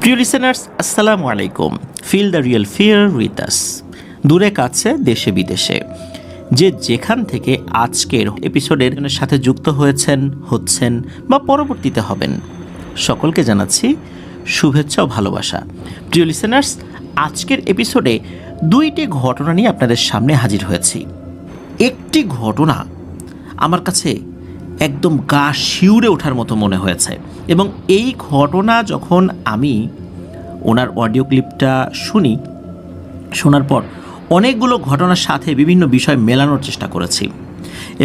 প্রিয় লিসেনার্স, আসসালামু আলাইকুম। Feel the real fear with us. দূরে কাছে দেশে বিদেশে যে যেখান থেকে আজকের এপিসোডের সাথে যুক্ত হচ্ছেন বা পরবর্তীতে হবেন, সকলকে জানাচ্ছি শুভেচ্ছা ও ভালোবাসা। প্রিয় লিসেনার্স, আজকের এপিসোডে দুইটি ঘটনা নিয়ে আপনাদের সামনে হাজির হয়েছি। একটি ঘটনা আমার কাছে একদম গা শিউরে ওঠার মতো মনে হয়েছে, এবং এই ঘটনা যখন আমি ওনার অডিও ক্লিপটা শোনার পর অনেকগুলো ঘটনার সাথে বিভিন্ন বিষয় মেলানোর চেষ্টা করেছি,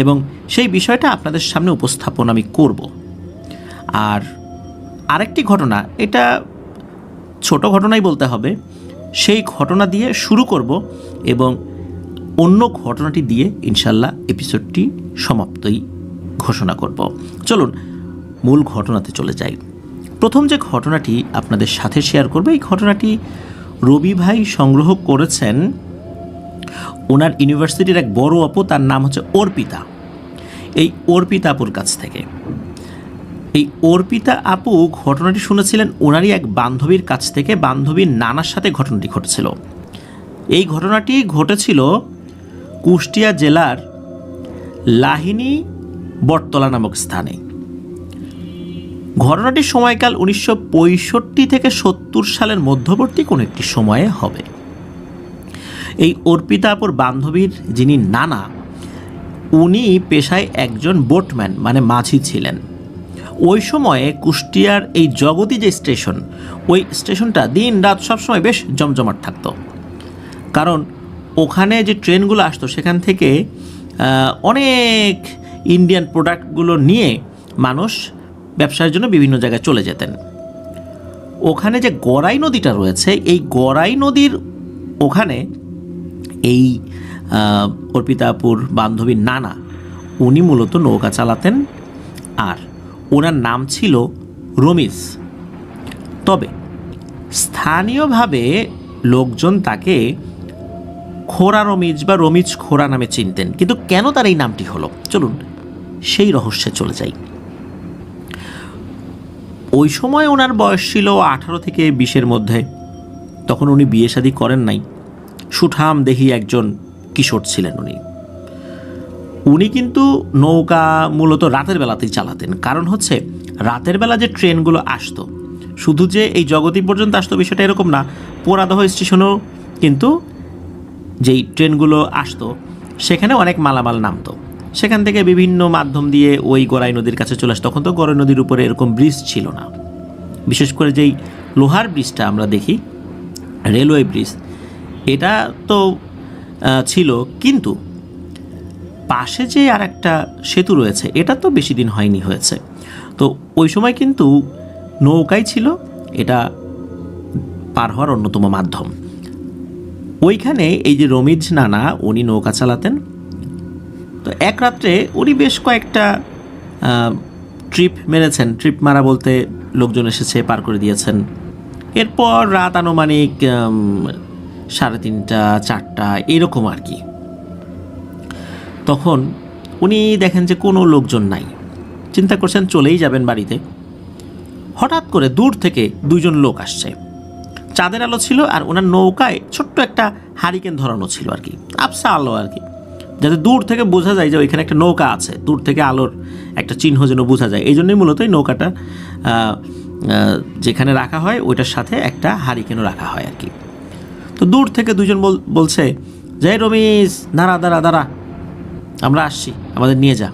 এবং সেই বিষয়টা আপনাদের সামনে উপস্থাপন আমি করব। আর আরেকটি ঘটনা, এটা ছোট ঘটনাই বলতে হবে, সেই ঘটনা দিয়ে শুরু করব এবং অন্য ঘটনাটি দিয়ে ইনশাল্লাহ এপিসোডটি সমাপ্তই ঘোষণা করব। চলুন মূল ঘটনাতে চলে যাই। প্রথম যে ঘটনাটি আপনাদের সাথে শেয়ার করব, এই ঘটনাটি রবি ভাই সংগ্রহ করেছেন ওনার ইউনিভার্সিটির এক বড় আপু, তার নাম হচ্ছে অর্পিতা। এই অর্পিতা আপুর কাছ থেকে। এই অর্পিতা আপু ঘটনাটি শুনেছিলেন ওনারই এক বান্ধবীর কাছ থেকে। বান্ধবীর নানার সাথে ঘটনাটি ঘটেছিল। এই ঘটনাটি ঘটেছিল কুষ্টিয়া জেলার লাহিনী বটতলা নামক স্থানে। ঘটনাটির সময়কাল 1965 থেকে 70 সালের মধ্যবর্তী কোনো একটি সময়ে হবে। এই অর্পিতা আপুর বান্ধবীর যিনি নানা, উনি পেশায় একজন বোটম্যান মানে মাঝি ছিলেন। ওই সময়ে কুষ্টিয়ার এই জগতী যে স্টেশন, ওই স্টেশনটা দিন রাত সবসময় বেশ জমজমাট থাকতো, কারণ ওখানে যে ট্রেনগুলো আসতো সেখান থেকে অনেক ইন্ডিয়ান প্রোডাক্টগুলো নিয়ে মানুষ ব্যবসার জন্য বিভিন্ন জায়গায় চলে যেতেন। ওখানে যে গড়াই নদীটা রয়েছে, এই গড়াই নদীর ওখানে এই অর্পিতাপুর বান্ধবীর নানা, উনি মূলত নৌকা চালাতেন, আর ওনার নাম ছিল রমিজ। তবে স্থানীয়ভাবে লোকজন তাকে খোরা রমিজ বা রমিজ খোরা নামে চিনতেন। কিন্তু কেন তার এই নামটি হলো, চলুন সেই রহস্যে চলে যাই। ওই সময় ওনার বয়স ছিল 18 থেকে 20-এর মধ্যে। তখন উনি বিয়ে শাদী করেন নাই, সুঠাম দেহি একজন কিশোর ছিলেন উনি কিন্তু নৌকা মূলত রাতের বেলাতেই চালাতেন। কারণ হচ্ছে রাতের বেলা যে ট্রেনগুলো আসতো, শুধু যে এই জগতী পর্যন্ত আসতো বিষয়টা এরকম না, পোড়াদহ স্টেশনেও কিন্তু যেই ট্রেনগুলো আসতো সেখানে অনেক মালামাল নামতো। সেখান থেকে বিভিন্ন মাধ্যম দিয়ে ওই গড়াই নদীর কাছে চলে আসতো। তখন তো গড়াই নদীর উপরে এরকম ব্রিজ ছিল না, বিশেষ করে যেই লোহার ব্রিজটা আমরা দেখি, রেলওয়ে ব্রিজ, এটা তো ছিল, কিন্তু পাশে যে আর একটা সেতু রয়েছে, এটা তো বেশি দিন হয়েছে। তো ওই সময় কিন্তু নৌকাই ছিল এটা পার হওয়ার অন্যতম মাধ্যম। ওইখানে এই যে রমিজ নানা, উনি নৌকা চালাতেন। তো এক রাত্রে উনি বেশ কয়েকটা ট্রিপ মেরেছেন। ট্রিপ মারা বলতে লোকজন এসেছে, পার করে দিয়েছেন। এরপর রাত আনুমানিক 3:30, 4টা এরকম আর কি। তখন উনি দেখেন যে কোনো লোকজন নাই, চিন্তা করছেন চলেই যাবেন বাড়িতে। হঠাৎ করে দূর থেকে 2জন লোক আসছে। চাঁদের আলো ছিল, আর ওনার নৌকায় ছোট্ট একটা হারিকেন ধরানো ছিল আর কি, আবসা আলো আর কি, যাতে দূর থেকে বোঝা যায় যে ওইখানে একটা নৌকা আছে। দূর থেকে আলোর একটা চিহ্ন যেন বোঝা যায়, এই জন্যই মূলত এই নৌকাটা যেখানে রাখা হয় ওইটার সাথে একটা হারিকেনও রাখা হয় আর কি। তো দূর থেকে 2জন বলছে যে রমিজ, দাঁড়া, আমরা আসছি, আমাদের নিয়ে যা।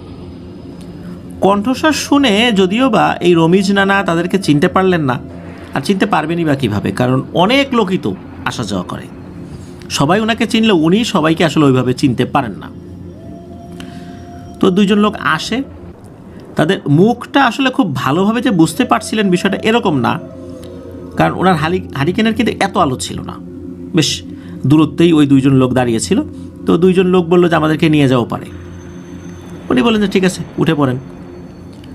কণ্ঠস্বর শুনে যদিও বা এই রমিজ নানা তাদেরকে চিনতে পারলেন না, আর চিনতে পারবেনই বা কীভাবে, কারণ অনেক লোকই তো আসা যাওয়া করে। সবাই ওনাকে চিনলেও উনি সবাইকে আসলে ওইভাবে চিনতে পারেন না। তো 2জন লোক আসে, তাদের মুখটা আসলে খুব ভালোভাবে যে বুঝতে পারছিলেন বিষয়টা এরকম না, কারণ ওনার হারিকেনের কিন্তু এত আলো ছিল না, বেশ দূরত্বেই ওই 2জন লোক দাঁড়িয়েছিল। তো 2জন লোক বললো যে আমাদেরকে নিয়ে যাওয়া পারে। উনি বললেন যে ঠিক আছে, উঠে পড়েন।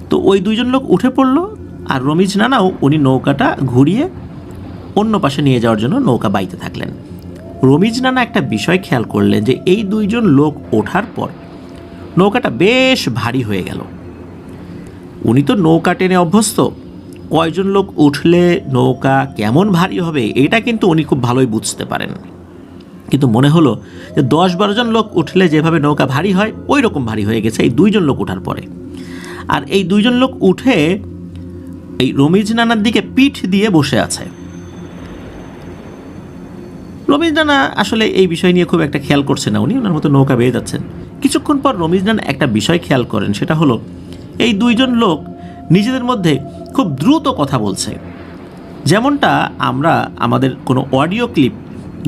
তো ওই 2জন লোক উঠে পড়লো, আর রমিজ নানাও উনি নৌকাটা ঘুরিয়ে অন্য পাশে নিয়ে যাওয়ার জন্য নৌকা বাইতে থাকলেন। রমিজ নানা একটা বিষয় খেয়াল করলেন যে এই 2জন লোক ওঠার পর নৌকাটা বেশ ভারী হয়ে গেল। উনি তো নৌকা টেনে অভ্যস্ত, কয়জন লোক উঠলে নৌকা কেমন ভারী হবে এটা কিন্তু উনি খুব ভালোই বুঝতে পারেন। কিন্তু মনে হলো যে 10-12 জন লোক উঠলে যেভাবে নৌকা ভারী হয় ওই রকম ভারী হয়ে গেছে এই 2 জন লোক ওঠার পরে। আর এই 2 জন লোক উঠে এই রমিজ নানার দিকে পিঠ দিয়ে বসে আছে। রমিজ নানা আসলে এই বিষয় নিয়ে খুব একটা খেয়াল করছে না, উনি ওনার মতো নৌকা বেয়ে যাচ্ছেন। কিছুক্ষণ পর রমিজ নানা একটা বিষয় খেয়াল করেন, সেটা হলো এই 2 জন লোক নিজেদের মধ্যে খুব দ্রুত কথা বলছে। যেমনটা আমরা আমাদের কোনো অডিও ক্লিপ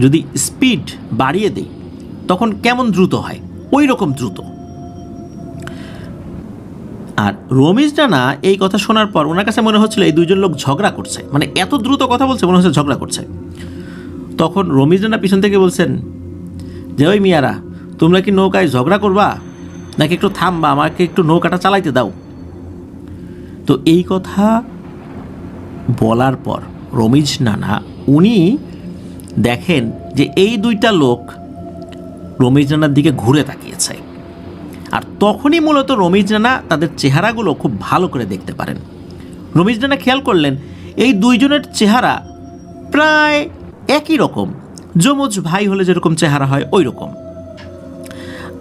যদি স্পিড বাড়িয়ে দিই তখন কেমন দ্রুত হয়, ওই রকম দ্রুত। আর রমিজ নানা এই কথা শোনার পর ওনার কাছে মনে হচ্ছিল এই 2 জন লোক ঝগড়া করছে, মানে এত দ্রুত কথা বলছে মনে হচ্ছে ঝগড়া করছে। তখন রমিজ নানা পিছন থেকে বলছেন যে ওই মিয়ারা, তোমরা কি নৌকায় ঝগড়া করবা নাকি একটু থামবা, আমাকে একটু নৌকাটা চালাইতে দাও। তো এই কথা বলার পর রমিজ নানা উনি দেখেন যে এই 2টা লোক রমিজ নানার দিকে ঘুরে তাকিয়েছে। আর তখনই মূলত রমিজ নানা তাদের চেহারাগুলো খুব ভালো করে দেখতে পারেন। রমিজ নানা খেয়াল করলেন এই 2 জনের চেহারা প্রায় একই রকম, যমজ ভাই হলে যেরকম চেহারা হয় ওই রকম।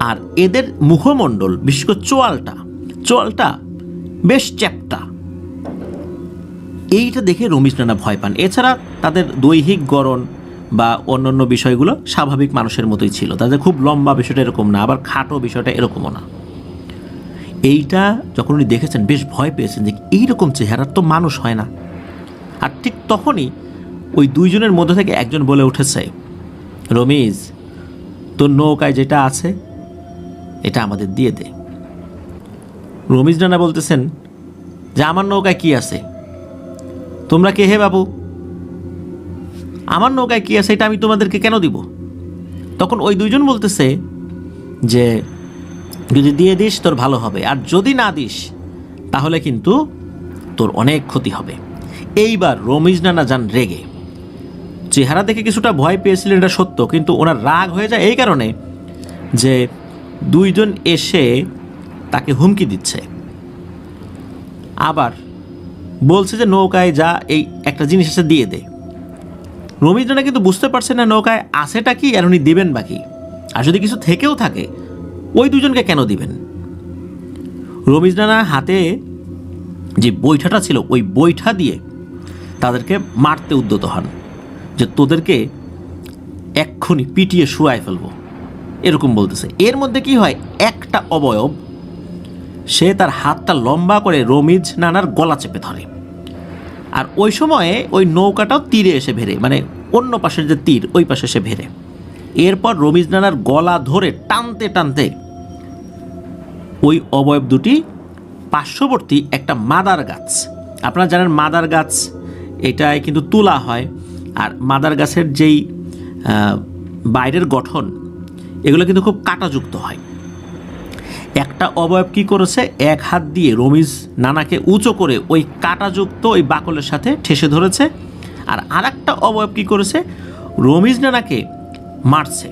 আর এদের মুখমণ্ডল, বিশেষ করে চোয়ালটা বেশ চ্যাপ্টা। এইটা দেখে রমিজ নানা ভয় পান। এছাড়া তাদের দৈহিক গড়ন বা অন্যান্য বিষয়গুলো স্বাভাবিক মানুষের মতোই ছিল, তাদের খুব লম্বা বিষয়টা এরকম না, আবার খাটো বিষয়টা এরকমও না। এইটা যখন উনি দেখেছেন বেশ ভয় পেয়েছেন যে এইরকম চেহারার তো মানুষ হয় না। আর ঠিক তখনই ওই 2 জনের মধ্যে থেকে একজন বলে উঠেছে, রমিজ, তোর নৌকায় যেটা আছে এটা আমাদের দিয়ে দে। রমিজ নানা বলতেছেন যে আমার নৌকায় কি আছে? তোমরা কে হে বাবু? আমার নৌকায় কি আছে এটা আমি তোমাদেরকে কেন দিব? তখন ওই 2 জন বলতেছে যে যদি দিয়ে দিস তোর ভালো হবে, আর যদি না দিস তাহলে কিন্তু তোর অনেক ক্ষতি হবে। এইবার রমিজ নানা যান রেগে। চেহারা দেখে কিছুটা ভয় পেয়েছিলেন এটা সত্য, কিন্তু ওনার রাগ হয়ে যায় এই কারণে যে 2 জন এসে তাকে হুমকি দিচ্ছে, আবার বলছে যে নৌকায় যা এই একটা জিনিস এসে দিয়ে দে। রমিজ নানা কিন্তু বুঝতে পারছে না নৌকায় আছেটা কি আর উনি দিবেন বাকি, আর যদি কিছু থেকেও থাকে ওই 2 জনকে কেন দিবেন। রমিজ নানা হাতে যে বৈঠাটা ছিল ওই বৈঠা দিয়ে তাদেরকে মারতে উদ্যত হন, যে তোদেরকে এক্ষুনি পিটিয়ে শুয়ায় ফেলবো, এরকম বলতেছে। এর মধ্যে কি হয়, একটা অবয়ব সে তার হাতটা লম্বা করে রমিজ নানার গলা চেপে ধরে। আর ওই সময়ে ওই নৌকাটাও তীরে এসে ভেড়ে, মানে অন্য পাশের যে তীর ওই পাশে এসে ভেড়ে। এরপর রমিজ নানার গলা ধরে টানতে টানতে ওই অবয়ব দুটি পার্শ্ববর্তী একটা মাদার গাছ, আপনারা জানেন মাদার গাছ এটায় কিন্তু তুলা হয়, আর মাদার গাছের যেই বাইরের গঠন এগুলো কিন্তু খুব কাঁটাযুক্ত হয়। একটা অবয়ব কি করেছে, এক হাত দিয়ে রমিজ নানাকে উঁচু করে ওই কাঁটাযুক্ত ওই বাকলের সাথে ঠেসে ধরেছে, আর আরেকটা অবয়ব কি করেছে, রমিজ নানাকে মারছে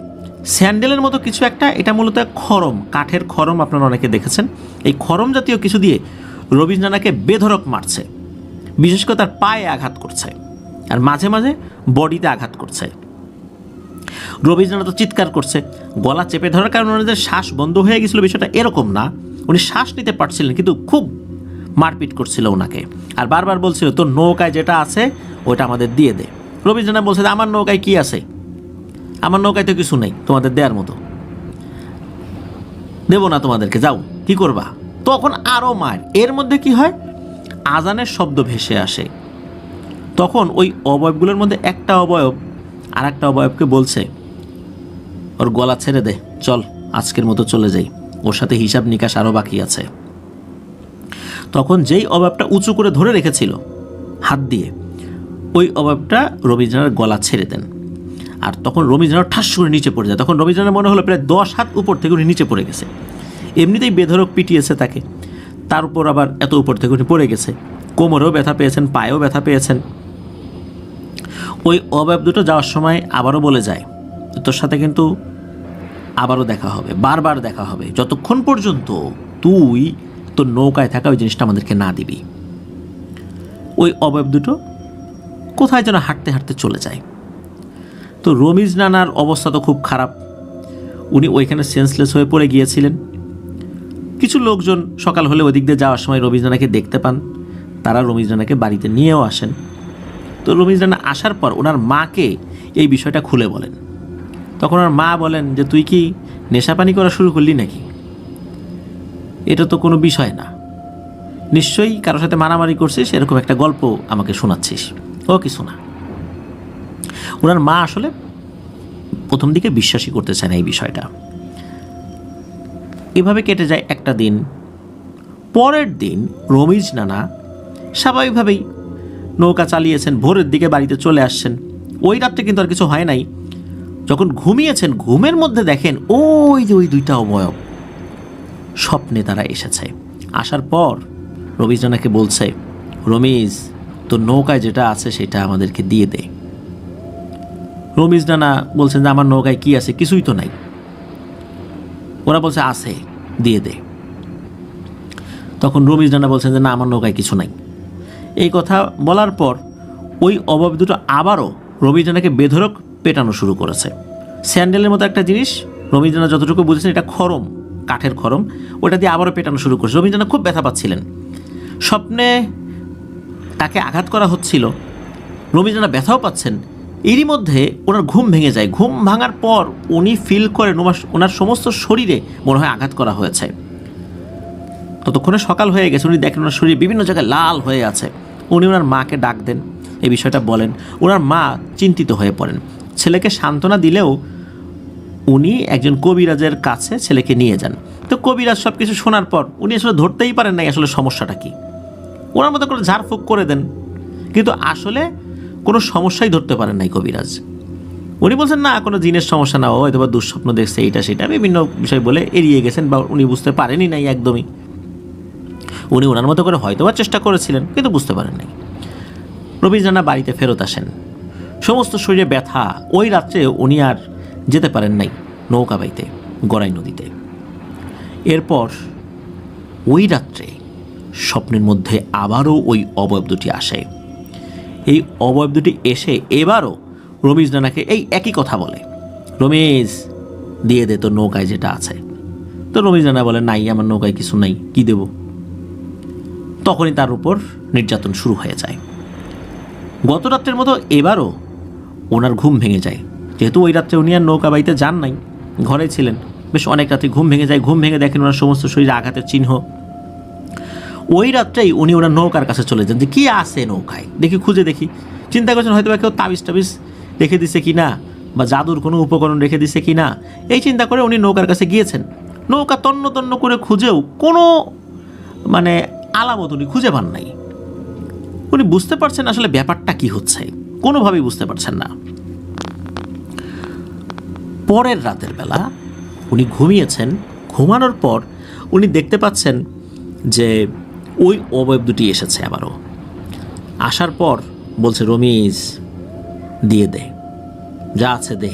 স্যান্ডেলের মতো কিছু একটা, এটা মূলত খড়ম, কাঠের খড়ম, আপনারা অনেকে দেখেছেন। এই খড়ম জাতীয় কিছু দিয়ে রমিজ নানাকে বেধড়ক মারছে, বিশেষ করে তার পায়ে আঘাত করছে আর মাঝে মাঝে বডিতে আঘাত করছে। রমিজ নানা তো চিৎকার করছে, গলা চেপে ধরার কারণে ওনাদের শ্বাস বন্ধ হয়ে গেছিলো, বিষয়টা এরকম না, উনি শ্বাস নিতে পারছিলেন কিন্তু খুব মারপিট করছিল ওনাকে, আর বারবার বলছিল তোর নৌকায় যেটা আছে ওটা আমাদের দিয়ে দে। রমিজ নানা বলছে আমার নৌকায় কি আছে, আমার নৌকায় তো কিছু নেই তোমাদের দেওয়ার মতো, দেবো না তোমাদেরকে, যাও কি করবা। তখন আরও মার। এর মধ্যে কি হয়, আজানের শব্দ ভেসে আসে। তখন ওই অবয়বগুলোর মধ্যে একটা অবয়ব আর একটা অবয়বকে বলছে ওর গলা ছেড়ে দে, চল আজকের মতো চলে যাই, ওর সাথে হিসাব নিকাশ আরও বাকি আছে। তখন যেই অবয়বটা উঁচু করে ধরে রেখেছিল হাত দিয়ে, ওই অবয়বটা রমিজ নানার গলা ছেড়ে দেন, আর তখন রমিজ নানা ঠাস করে নিচে পড়ে যায়। তখন রমিজ নানার মনে হলো প্রায় 10 হাত উপর থেকে উনি নিচে পড়ে গেছে। এমনিতেই বেধড়ক পিটিয়েছে তাকে, তার উপর আবার এত উপর থেকে উনি পড়ে গেছে, কোমরেও ব্যথা পেয়েছেন, পায়েও ব্যথা পেয়েছেন। ওই অবয়ব দুটো যাওয়ার সময় আবারও বলে যায় তোর সাথে কিন্তু আবারও দেখা হবে, বারবার দেখা হবে, যতক্ষণ পর্যন্ত তুই তোর নৌকায় থাকা ওই জিনিসটা আমাদেরকে না দিবি। ওই অবয়ব দুটো কোথায় যেন হাঁটতে হাঁটতে চলে যায়। তো রমিজ নানার অবস্থা তো খুব খারাপ, উনি ওইখানে সেন্সলেস হয়ে পড়ে গিয়েছিলেন। কিছু লোকজন সকাল হলে ওই দিক দিয়ে যাওয়ার সময় রমিজ নানাকে দেখতে পান, তারা রমিজ নানাকে বাড়িতে নিয়েও আসেন। তো রমিজ নানা আসার পর ওনার মাকে এই বিষয়টা খুলে বলেন। তখন ওনার মা বলেন যে তুই কি নেশাপানি করা শুরু করলি নাকি? এটা তো কোনো বিষয় না, নিশ্চয়ই কারোর সাথে মারামারি করছিস, এরকম একটা গল্প আমাকে শোনাচ্ছিস। ও কিছু না। ওনার মা আসলে প্রথম দিকে বিশ্বাসই করতে চায় না এই বিষয়টা। এভাবে কেটে যায় একটা দিন। পরের দিন রমিজ নানা স্বাভাবিকভাবেই নৌকা চালিয়েছেন, ভোরের দিকে বাড়িতে চলে আসছেন। ওই রাত্রে কিন্তু আর কিছু হয় নাই। যখন ঘুমিয়েছেন, ঘুমের মধ্যে দেখেন ওই যে ওই দুইটা অবয়ব স্বপ্নে তারা এসেছে। আসার পর রমিজ নানাকে বলছে, রমিজ তোর নৌকায় যেটা আছে সেটা আমাদেরকে দিয়ে দে। রমিজ নানা বলছেন যে আমার নৌকায় কি আছে? কিছুই তো নাই। ওরা বলছে আছে, দিয়ে দে। তখন রমিজ নানা বলছেন যে না, আমার নৌকায় কিছু নাই। এই কথা বলার পর ওই অবয়ব দুটো আবারও রমিজ নানাকে বেধড়ক পেটানো শুরু করেছে। স্যান্ডেলের মতো একটা জিনিস, রমিজ নানা যতটুকু বুঝেছেন এটা খড়ম, কাঠের খড়ম, ওটা দিয়ে আবারও পেটানো শুরু করেছে। রমিজ নানা খুব ব্যথা পাচ্ছিলেন। স্বপ্নে তাকে আঘাত করা হচ্ছিল, রমিজ নানা ব্যথাও পাচ্ছেন। এরই মধ্যে ওনার ঘুম ভেঙে যায়। ঘুম ভাঙার পর উনি ফিল করেন ওনার সমস্ত শরীরে মনে হয় আঘাত করা হয়েছে। ততক্ষণে সকাল হয়ে গেছে। উনি দেখেন ওনার শরীর বিভিন্ন জায়গায় লাল হয়ে আছে। উনি ওনার মাকে ডাক দেন, এই বিষয়টা বলেন। ওনার মা চিন্তিত হয়ে পড়েন। ছেলেকে সান্ত্বনা দিলেও উনি একজন কবিরাজের কাছে ছেলেকে নিয়ে যান। তো কবিরাজ সব কিছু শোনার পর উনি আসলে ধরতেই পারেন নাই আসলে সমস্যাটা কি। ওনার মতো করে ঝাড়ফুঁক করে দেন, কিন্তু আসলে কোনো সমস্যাই ধরতে পারেন নাই কবিরাজ। উনি বলছেন না, কোনো জিনের সমস্যা না, হয়তো বা দুঃস্বপ্ন দেখছে, এইটা সেটা বিভিন্ন বিষয় বলে এড়িয়ে গেছেন, বা উনি বুঝতে পারেনই নাই একদমই। উনি ওনার মতো করে হয়তো বা চেষ্টা করেছিলেন, কিন্তু বুঝতে পারেন নাই। রমিজ নানা বাড়িতে ফেরত আসেন, সমস্ত শরীরে ব্যথা। ওই রাত্রে উনি আর যেতে পারেন নাই নৌকা বাইতে গড়াই নদীতে। এরপর ওই রাত্রে স্বপ্নের মধ্যে আবারও ওই অবয়ব দুটি আসে। এই অবয়ব দুটি এসে এবারও রমিজ নানাকে এই একই কথা বলে, রমিজ দিয়ে দে তোর নৌকায় যেটা আছে। তো রমিজ নানা বলে নাই, আমার নৌকায় কিছু নাই, কি দেব? তখনই তার উপর নির্যাতন শুরু হয়ে যায়। গত রাত্রের মতো এবারও ওনার ঘুম ভেঙে যায়। যেহেতু ওই রাত্রে উনি আর নৌকা বাইতে যান নাই, ঘরে ছিলেন, বেশ অনেক রাত্রে ঘুম ভেঙে যায়। ঘুম ভেঙে দেখেন ওনার সমস্ত শরীরে আঘাতের চিহ্ন। ওই রাত্রেই উনি ওনার নৌকার কাছে চলে যান যে কী আছে নৌকায়, দেখি খুঁজে দেখি। চিন্তা করছেন হয়তো বা কেউ তাবিজ টাবিজ রেখে দিছে কি না, বা জাদুর কোনো উপকরণ রেখে দিছে কি না, এই চিন্তা করে উনি নৌকার কাছে গিয়েছেন। নৌকা তন্ন তন্ন করে খুঁজেও কোনো আলামত উনি খুঁজে পান নাই। উনি বুঝতে পারছেন আসলে ব্যাপারটা কি হচ্ছে, কোনোভাবেই বুঝতে পারছেন না। পরের রাতের বেলা উনি ঘুমিয়েছেন। ঘুমানোর পর উনি দেখতে পাচ্ছেন যে ওই অবয়ব দুটি এসেছে আবারও। আসার পর বলছে, রমিজ দিয়ে দে, যা আছে দে,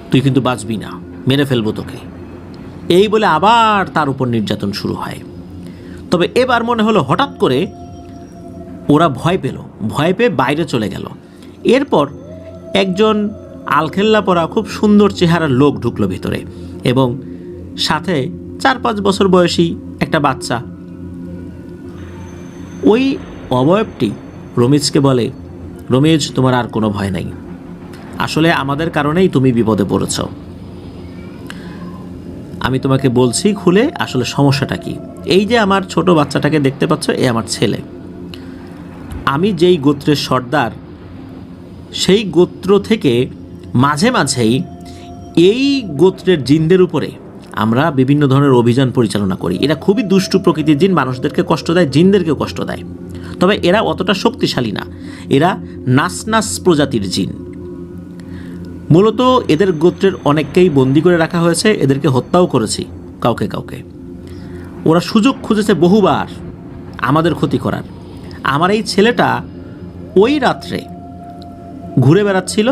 তুই কিন্তু বাঁচবি না, মেরে ফেলবো তোকে। এই বলে আবার তার উপর নির্যাতন শুরু হয়। তবে এবার মনে হলো হঠাৎ করে ওরা ভয় পেল, ভয় পেয়ে বাইরে চলে গেল। এরপর একজন আলখেল্লা পরা খুব সুন্দর চেহারার লোক ঢুকলো ভিতরে, এবং সাথে 4-5 বছর বয়সী একটা বাচ্চা। ওই অবয়বটি রমিজকে বলে, রমিজ তোমার আর কোনো ভয় নাই, আসলে আমাদের কারণেই তুমি বিপদে পড়েছ। আমি তোমাকে বলছি খুলে আসলে সমস্যাটা কি। এই যে আমার ছোট বাচ্চাটাকে দেখতে পাচ্ছ, এ আমার ছেলে। আমি যেই গোত্রের সর্দার, সেই গোত্র থেকে মাঝে মাঝেই এই গোত্রের জিনদের উপরে আমরা বিভিন্ন ধরনের অভিযান পরিচালনা করি। এরা খুবই দুষ্টু প্রকৃতির জিন, মানুষদেরকে কষ্ট দেয়, জিনদেরকেও কষ্ট দেয়। তবে এরা অতটা শক্তিশালী না, এরা নাসনাস প্রজাতির জিন। মূলত এদের গোত্রের অনেককেই বন্দি করে রাখা হয়েছে, এদেরকে হত্যাও করেছি কাউকে কাউকে। ওরা সুযোগ খুঁজেছে বহুবার আমাদের ক্ষতি করার। আমার এই ছেলেটা ওই রাত্রে ঘুরে বেড়াচ্ছিল,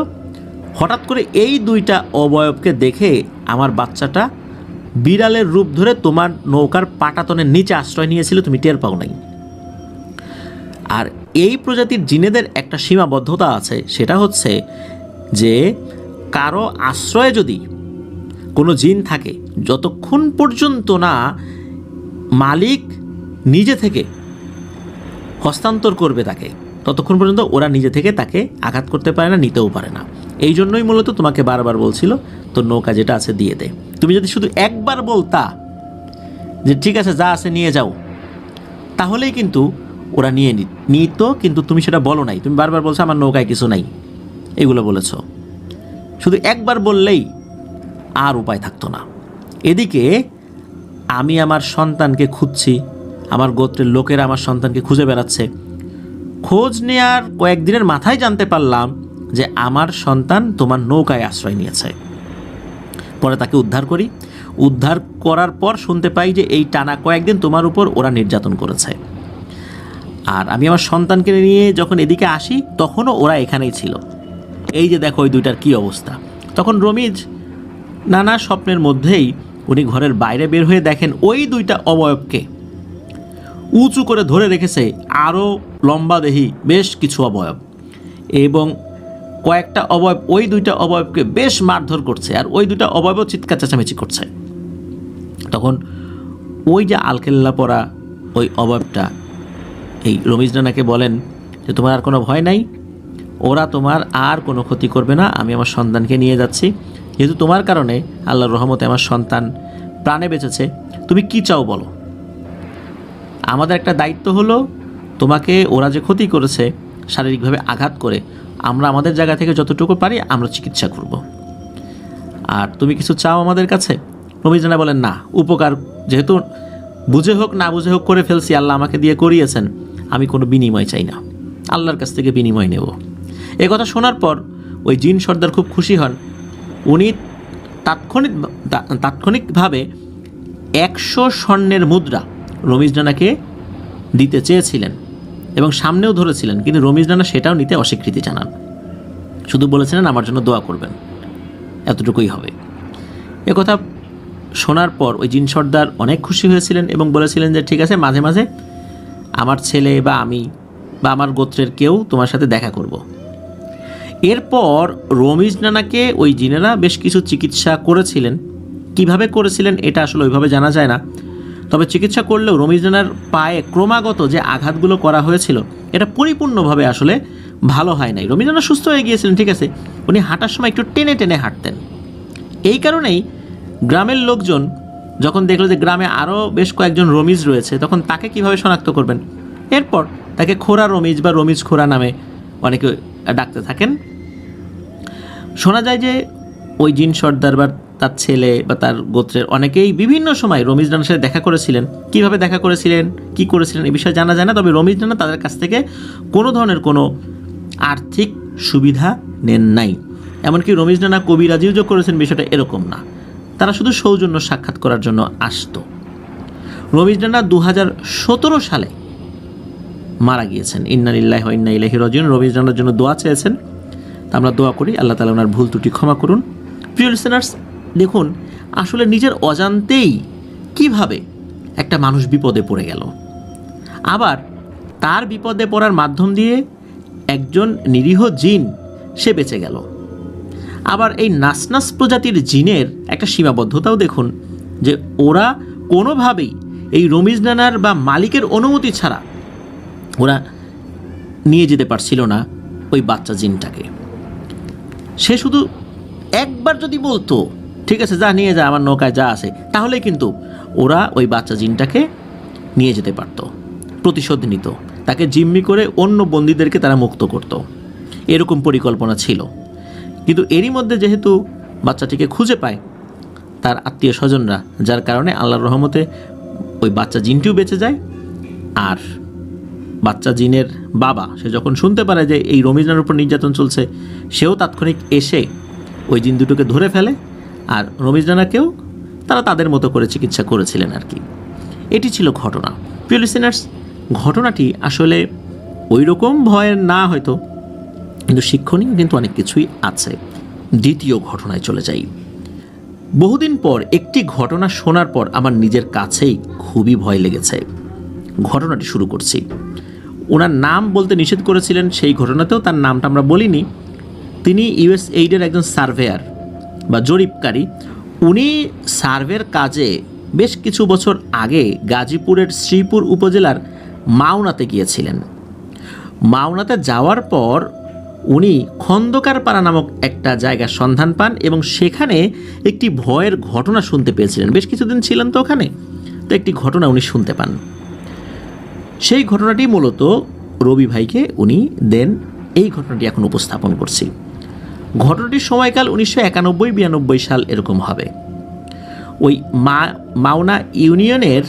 হঠাৎ করে এই দুইটা অবয়বকে দেখে আমার বাচ্চাটা বিড়ালের রূপ ধরে তোমার নৌকার পাটাতনের নিচে আশ্রয় নিয়েছিল, তুমি টের পাও নাই। আর এই প্রজাতির জিনেদের একটা সীমাবদ্ধতা আছে, সেটা হচ্ছে যে কারো আশ্রয়ে যদি কোনো জিন থাকে, যতক্ষণ পর্যন্ত না মালিক নিজে থেকে হস্তান্তর করবে তাকে, ততক্ষণ পর্যন্ত ওরা নিজে থেকে তাকে আঘাত করতে পারে না, নিতেও পারে না। এই জন্যই মূলত তোমাকে বারবার বলছিল তোর নৌকা যেটা আছে দিয়ে দে। তুমি যদি শুধু একবার বলতা যে ঠিক আছে যা আছে নিয়ে যাও, তাহলেই কিন্তু ওরা নিয়ে নিত, কিন্তু তুমি সেটা বলো নাই। তুমি বারবার বলছো আমার নৌকায় কিছু নাই, এগুলো বলেছ। শুধু একবার বললেই আর উপায় থাকতো না। এদিকে আমি আমার সন্তানকে খুঁজছি, আমার গোত্রের লোকেরা আমার সন্তানকে খুঁজে বেড়াচ্ছে। খোঁজ নেওয়ার কয়েকদিনের মাথায় জানতে পারলাম যে আমার সন্তান তোমার নৌকায় আশ্রয় নিয়েছে। পরে তাকে উদ্ধার করি। উদ্ধার করার পর শুনতে পাই যে এই টানা কয়েকদিন তোমার উপর ওরা নির্যাতন করেছে। আর আমি আমার সন্তানকে নিয়ে যখন এদিকে আসি তখনও ওরা এখানেই ছিল। এই যে দেখো ওই দুইটার কী অবস্থা। তখন রমিজ নানা স্বপ্নের মধ্যেই উনি ঘরের বাইরে বের হয়ে দেখেন ওই দুইটা অবয়বকে উঁচু করে ধরে রেখেছে আরও লম্বা দেহি বেশ কিছু অবয়ব, এবং কয়েকটা অবয়ব ওই দুইটা অবয়বকে বেশ মারধর করছে, আর ওই দুইটা অবয়বও চিৎকার চেঁচামেচি করছে। তখন ওই যে আলকেল্লা পরা ওই অবয়বটা এই রমিজ নানাকে বলেন যে তোমার আর কোনো ভয় নাই, ওরা তোমার আর কোনো ক্ষতি করবে না, আমি আমার সন্তানকে নিয়ে যাচ্ছি। যেহেতু তোমার কারণে আল্লাহর রহমতে আমার সন্তান প্রাণে বেঁচেছে, তুমি কি চাও বলো। আমাদের একটা দায়িত্ব হলো তোমাকে ওরা যে ক্ষতি করেছে শারীরিকভাবে আঘাত করে, আমরা আমাদের জায়গা থেকে যতটুকু পারি আমরা চিকিৎসা করব। আর তুমি কিছু চাও আমাদের কাছে? রমিজ নানা বলেন না, উপকার যেহেতু বুঝে হোক না বুঝে হোক করে ফেলছি, আল্লাহ আমাকে দিয়ে করিয়েছেন, আমি কোনো বিনিময় চাই না, আল্লাহর কাছ থেকে বিনিময় নেব। এ কথা শোনার পর ওই জিন সর্দার খুব খুশি হন। উনি তাৎক্ষণিকভাবে 100 স্বর্ণের মুদ্রা রমিজ নানাকে দিতে চেয়েছিলেন এবং সামনেও ধরেছিলেন, কিন্তু রমিজ নানা সেটাও নিতে অস্বীকৃতি জানান। শুধু বলেছিলেন আমার জন্য দোয়া করবেন, এতটুকুই হবে। কথা শোনার পর ওই জিন সর্দার অনেক খুশি হয়েছিলেন এবং বলেছিলেন যে ঠিক আছে, মাঝে মাঝে আমার ছেলে বা আমি বা আমার গোত্রের কেউ তোমার সাথে দেখা করব। এরপর রমিজ নানাকে ওই জিনেরা বেশ কিছু চিকিৎসা করেছিলেন। কিভাবে করেছিলেন এটা আসলে ওইভাবে জানা যায় না, তবে চিকিৎসা করলেও রমিজ নানার পায়ে ক্রমাগত যে আঘাতগুলো করা হয়েছিল এটা পরিপূর্ণভাবে আসলে ভালো হয় নাই। রমিজ নানা সুস্থ হয়ে গিয়েছিলেন, ঠিক আছে, উনি হাঁটার সময় একটু টেনে টেনে হাঁটতেন। এই কারণেই গ্রামের লোকজন যখন দেখলো যে গ্রামে আরও বেশ কয়েকজন রমিজ রয়েছে, তখন তাকে কিভাবে শনাক্ত করবেন, এরপর তাকে খোরা রমিজ বা রমিজ খোরা নামে অনেকে ডাকতে থাকেন। শোনা যায় যে ওই জিন সর্দার বা তার ছেলে বা তার গোত্রের অনেকেই বিভিন্ন সময় রমিজ নানার সাথে দেখা করেছিলেন। কিভাবে দেখা করেছিলেন, কি করেছিলেন এ বিষয়ে জানা যায় না, তবে রমিজ নানা তাদের কাছ থেকে কোনো ধরনের কোনো আর্থিক সুবিধা নেন নাই। এমনকি রমিজ নানা কবিরাজিও যোগ করেছেন, বিষয়টা এরকম না, তারা শুধু সৌজন্য সাক্ষাৎ করার জন্য আসতো। রমিজ নানা 2017 সালে মারা গিয়েছেন। ইন্না লিল্লাহি ওয়া ইন্না ইলাইহি রাজিউন। রমিজ নানার জন্য দোয়া চেয়েছেন, আমরা দোয়া করি আল্লাহ তাআলা ওনার ভুল ত্রুটি ক্ষমা করুন। প্রিয় লিসেনার্স, দেখুন আসলে নিজের অজান্তেই কিভাবে একটা মানুষ বিপদে পড়ে গেল, আবার তার বিপদে পড়ার মাধ্যম দিয়ে একজন নিরীহ জিন সে বেঁচে গেল। আবার এই নাসনাস প্রজাতির জিনের একটা সীমাবদ্ধতাও দেখুন, যে ওরা কোনোভাবেই এই রমিজ নানার বা মালিকের অনুমতি ছাড়া ওরা নিয়ে যেতে পারছিল না ওই বাচ্চা জিনটাকে। সে শুধু একবার যদি বলতো ঠিক আছে যা নিয়ে যা, আমার নৌকায় যা আছে, তাহলে কিন্তু ওরা ওই বাচ্চা জিনটাকে নিয়ে যেতে পারত, প্রতিশোধ নিত, তাকে জিম্মি করে অন্য বন্দীদেরকে তারা মুক্ত করত, এরকম পরিকল্পনা ছিল। কিন্তু এরই মধ্যে যেহেতু বাচ্চাটিকে খুঁজে পায় তার আত্মীয় স্বজনরা, যার কারণে আল্লাহর রহমতে ওই বাচ্চা জিনটিও বেঁচে যায়। আর বাচ্চা জিনের বাবা সে যখন শুনতে পারে যে এই রমিজ নানার উপর নির্যাতন চলছে, সেও তাৎক্ষণিক এসে ওই জিন দুটোকে ধরে ফেলে, আর রমিজ নানাকেও তারা তাদের মতো করে চিকিৎসা করেছিলেন আর কি। এটি ছিল ঘটনা। প্রিয় লিসেনার্স, ঘটনাটি আসলে ওই রকম ভয়ের না হয়তো, কিন্তু শিক্ষণীয় কিন্তু অনেক কিছুই আছে। দ্বিতীয় ঘটনায় চলে যাই। বহুদিন পর একটি ঘটনা শোনার পর আমার নিজের কাছেই খুবই ভয় লেগেছে। ঘটনাটি শুরু করছি। ওনার নাম বলতে নিষেধ করেছিলেন, সেই ঘটনাতেও তার নামটা আমরা বলিনি। তিনি USAID-এর একজন সার্ভেয়ার বা জরিপকারী। উনি সার্ভের কাজে বেশ কিছু বছর আগে গাজীপুরের শ্রীপুর উপজেলার মাওনাতে গিয়েছিলেন। মাওনাতে যাওয়ার পর উনি খন্দকারপাড়া নামক একটা জায়গার সন্ধান পান এবং সেখানে একটি ভয়ের ঘটনা শুনতে পেয়েছিলেন। বেশ কিছুদিন ছিলেন তো ওখানে, তো একটি ঘটনা উনি শুনতে পান। সেই ঘটনাটি মূলত রবি ভাইকে উনি দেন। এই ঘটনাটি এখন উপস্থাপন করছি। ঘটনাটির সময়কাল 1991-92 সাল এরকম হবে। ওই মাওনা ইউনিয়নের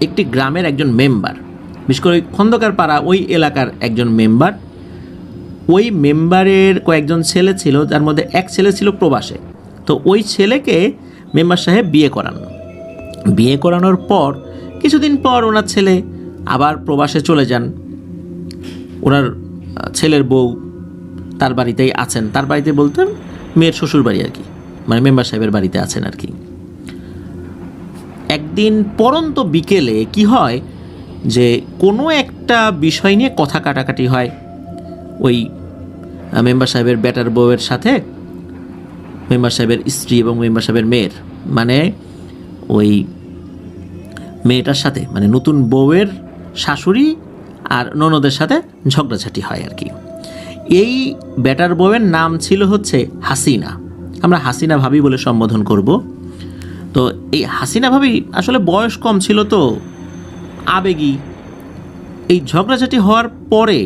একটি গ্রামের একজন মেম্বার, বিশেষ করে ওই খন্দকারপাড়া ওই এলাকার একজন মেম্বার, ওই মেম্বারের কয়েকজন ছেলে ছিল, যার মধ্যে এক ছেলে ছিল প্রবাসে। তো ওই ছেলেকে মেম্বার সাহেব বিয়ে করান। বিয়ে করানোর পর কিছুদিন পর ওনার ছেলে আবার প্রবাসে চলে যান। ওনার ছেলের বউ তার বাড়িতেই আছেন। তার বাড়িতে বলতে মেয়ের শ্বশুর বাড়ি আর কি, মানে মেম্বার সাহেবের বাড়িতে আছেন আর কি। একদিন পরন্ত বিকেলে কি হয় যে কোনো একটা বিষয় নিয়ে কথা কাটাকাটি হয় ওই মেম্বার সাহেবের বেটার বউয়ের সাথে মেম্বার সাহেবের স্ত্রী এবং মেম্বার সাহেবের মেয়ের, মানে ওই মেয়েটার সাথে, মানে নতুন বউয়ের শাশুড়ি আর ননদের সাথে ঝগড়াঝাটি হয় আর কি। এই বেটার বউয়ের নাম ছিল হচ্ছে হাসিনা, আমরা হাসিনা ভাবি বলে সম্বোধন করব। তো এই হাসিনা ভাবি আসলে বয়স কম ছিল, তো আবেগী। এই ঝগড়াঝাটি হওয়ার পরে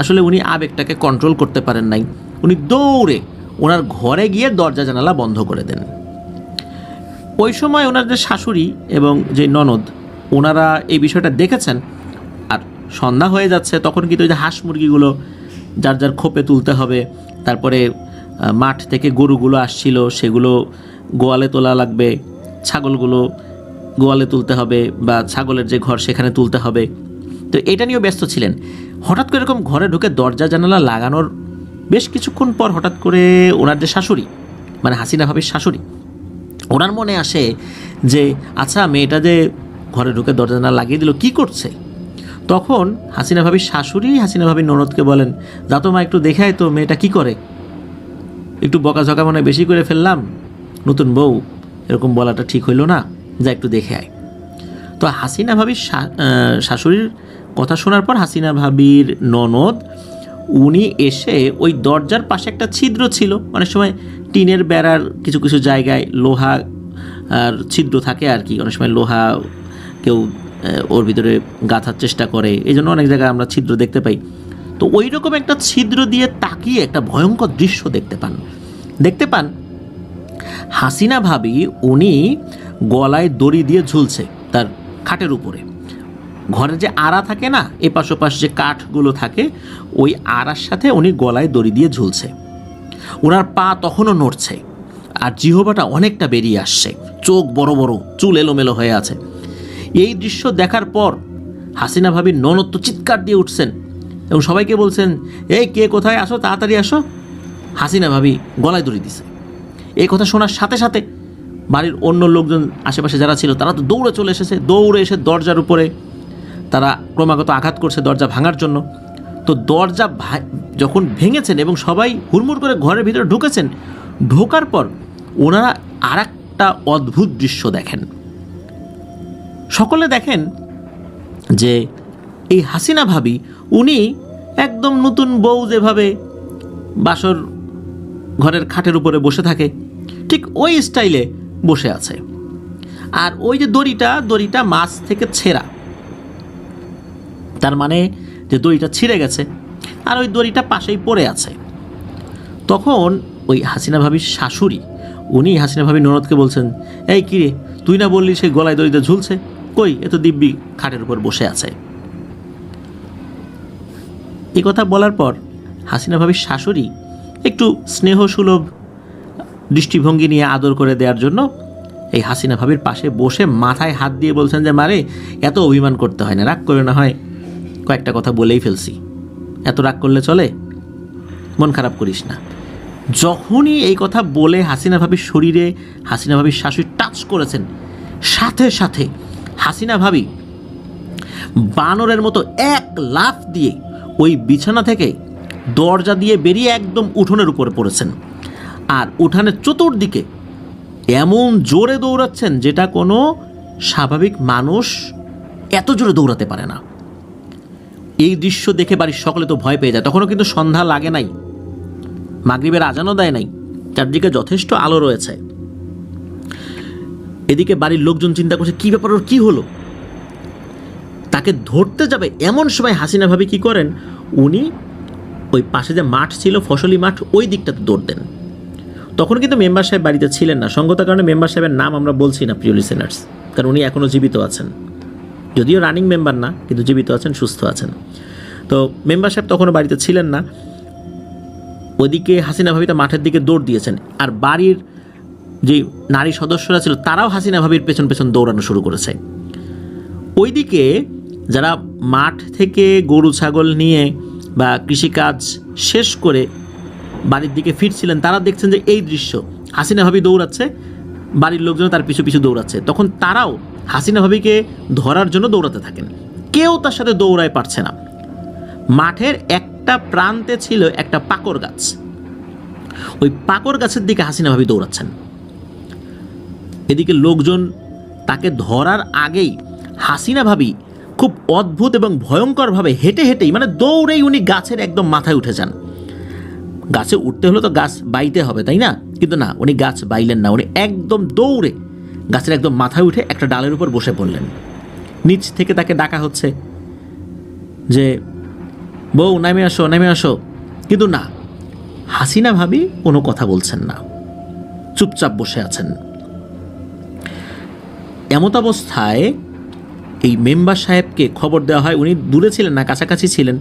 আসলে উনি আবেগটাকে কন্ট্রোল করতে পারেন নাই। উনি দৌড়ে ওনার ঘরে গিয়ে দরজা জানালা বন্ধ করে দেন। ওই সময় ওনার যে শাশুড়ি এবং যে ননদ, ওনারা এই বিষয়টা দেখেছেন। আর সন্ধ্যা হয়ে যাচ্ছে, তখন কিন্তু ওই যে হাঁস মুরগিগুলো যার যার খোপে তুলতে হবে, তারপরে মাঠ থেকে গরুগুলো আসছিল সেগুলো গোয়ালে তোলা লাগবে, ছাগলগুলো গোয়ালে তুলতে হবে বা ছাগলের যে ঘর সেখানে তুলতে হবে। তো এটা নিয়েও ব্যস্ত ছিলেন। হঠাৎ করে এরকম ঘরে ঢুকে দরজা জানালা লাগানোর বেশ কিছুক্ষণ পর হঠাৎ করে ওনার যে শাশুড়ি, মানে হাসিনা ভাবির শাশুড়ি, ওনার মনে আসে যে আচ্ছা মেয়েটা যে ঘরে ঢুকে দরজা জানালা লাগিয়ে দিল, কী করছে? তখন হাসিনা ভাবির শাশুড়ি হাসিনা ভাবির ননদকে বলেন, যা তো মা একটু দেখায় তো মেয়েটা কি করে, একটু বকাঝকা মনে বেশি করে ফেললাম, নতুন বউ এরকম বলাটা ঠিক হইল না, যা একটু দেখে আয়। তো হাসিনা ভাবির শাশুড়ির কথা শোনার পর হাসিনা ভাবির ননদ উনি এসে ওই দরজার পাশে একটা ছিদ্র ছিল, অনেক সময় টিনের বেড়ার কিছু কিছু জায়গায় লোহা আর ছিদ্র থাকে আর কি, অনেক সময় লোহা কেউ ওর ভিতরে গাঁথার চেষ্টা করে, এই জন্য অনেক জায়গায় আমরা ছিদ্র দেখতে পাই। তো ওই রকম একটা ছিদ্র দিয়ে তাকিয়ে একটা ভয়ঙ্কর দৃশ্য দেখতে পান হাসিনা ভাবি উনি গলায় দড়ি দিয়ে ঝুলছে তার খাটের উপরে। ঘরে যে আড়া থাকে না, এপাশ ওপাশ যে কাঠগুলো থাকে, ওই আড়ার সাথে উনি গলায় দড়ি দিয়ে ঝুলছে। ওনার পা তখনও নড়ছে আর জিহবাটা অনেকটা বেরিয়ে আসছে, চোখ বড় বড়, চুল এলোমেলো হয়ে আছে। এই দৃশ্য দেখার পর হাসিনা ভাবির ননদ তো চিৎকার দিয়ে উঠছেন এবং সবাইকে বলছেন, এই কে কোথায়, আসো তাড়াতাড়ি আসো। হাসিনা ভাবি গলায় দড়ি দিছে। এই কথা শোনার সাথে সাথে বাড়ির অন্য লোকজন আশেপাশে যারা ছিল তারা তো দৌড়ে চলে এসেছে। দৌড়ে এসে দরজার উপরে তারা ক্রমাগত আঘাত করছে দরজা ভাঙার জন্য। তো দরজা যখন ভেঙেছেন এবং সবাই হুড়মুড় করে ঘরের ভিতরে ঢুকেছেন, ঢোকার পর ওনারা আর একটা অদ্ভুত দৃশ্য দেখেন। সকলে দেখেন যে এই হাসিনা ভাবি উনি একদম নতুন বউ যেভাবে বাসর ঘরের খাটের উপরে বসে থাকে ঠিক ওই স্টাইলে বসে আছে। আর ওই যে দড়িটা মাছ থেকে ছেঁড়া, তার মানে যে দড়িটা ছিঁড়ে গেছে আর ওই দড়িটা পাশেই পড়ে আছে। তখন ওই হাসিনা ভাবির শাশুড়ি উনি হাসিনা ভাবির ননদকে বলছেন, এই কিরে, তুই না বললি সেই গলায় দড়িতে ঝুলছে, কই এত দিব্যি খাটের উপর বসে আছে। এই কথা বলার পর হাসিনা ভাবির শাশুড়ি একটু স্নেহসুলভ দৃষ্টিভঙ্গি নিয়ে আদর করে দেওয়ার জন্য এই হাসিনা ভাবির পাশে বসে মাথায় হাত দিয়ে বলছেন যে, মারে এত অভিমান করতে হয় না, রাগ করে না হয় কয়েকটা কথা বলেই ফেলছি, এত রাগ করলে চলে, মন খারাপ করিস না। যখনই এই কথা বলে হাসিনা ভাবির শরীরে হাসিনা ভাবির শাশুড়ি টাচ করেছেন, সাথে সাথে হাসিনা ভাবি বানরের মতো এক লাফ দিয়ে ওই বিছানা থেকে দরজা দিয়ে বেরিয়ে একদম উঠোনের উপরে পড়েছেন। আর উঠানের চতুর্দিকে এমন জোরে দৌড়াচ্ছেন যেটা কোনো স্বাভাবিক মানুষ এত জোরে দৌড়াতে পারে না। এই দৃশ্য দেখে বাড়ির সকলে তো ভয় পেয়ে যায়। তখনও কিন্তু সন্ধ্যা লাগে নাই, মাগরিবের আজানও দেয় নাই, চারদিকে যথেষ্ট আলো রয়েছে। এদিকে বাড়ির লোকজন চিন্তা করছে কি ব্যাপার, ওর কি হলো। তাকে ধরতে যাবে এমন সময় হাসিনা ভাবি কি করেন, উনি ওই পাশে যে মাঠ ছিল, ফসলি মাঠ, ওই দিকটাতে দৌড় দেন। তখন কিন্তু মেম্বার সাহেব বাড়িতে ছিলেন না। সঙ্গতার কারণে মেম্বার সাহেবের নাম আমরা বলছি না প্রিয় লিসেনার্স, কারণ উনি এখনও জীবিত আছেন, যদিও রানিং মেম্বার না, কিন্তু জীবিত আছেন, সুস্থ আছেন। তো মেম্বার সাহেব তখনও বাড়িতে ছিলেন না। ওদিকে হাসিনা ভাবি তো মাঠের দিকে দৌড় দিয়েছেন, আর বাড়ির যে নারী সদস্যরা ছিল তারাও হাসিনা ভাবির পেছন পেছন দৌড়ানো শুরু করেছে। ওইদিকে যারা মাঠ থেকে গরু ছাগল নিয়ে বা কৃষিকাজ শেষ করে বাড়ির দিকে ফিরছিলেন, তারা দেখছেন যে এই দৃশ্য, হাসিনা ভাবি দৌড়াচ্ছে, বাড়ির লোকজন তার পিছু পিছু দৌড়াচ্ছে। তখন তারাও হাসিনা ভাবিকে ধরার জন্য দৌড়াতে থাকেন। কেউ তার সাথে দৌড়ায় পারছে না। মাঠের একটা প্রান্তে ছিল একটা পাকর গাছ, ওই পাকর গাছের দিকে হাসিনা ভাবি দৌড়াচ্ছেন। এদিকে লোকজন তাকে ধরার আগেই হাসিনা ভাবি খুব অদ্ভুত এবং ভয়ঙ্করভাবে হেঁটে হেঁটেই, মানে দৌড়েই উনি গাছের একদম মাথায় উঠে যান। গাছে উঠতে হলে তো গাছ বাইতে হবে, তাই না? কিন্তু না, উনি গাছ বাইলেন না, উনি একদম দৌড়ে গাছের একদম মাথায় উঠে একটা ডালের উপর বসে পড়লেন। নিচ থেকে তাকে ডাকা হচ্ছে যে বউ নেমে আসো, নেমে আসো, কিন্তু না, হাসিনা ভাবি কোনো কথা বলছেন না, চুপচাপ বসে আছেন। এমত অবস্থায় এই মেম্বার সাহেবকে খবর দেওয়া হয়। উনি দূরে ছিলেন না, কাছাকাছি ছিলেন।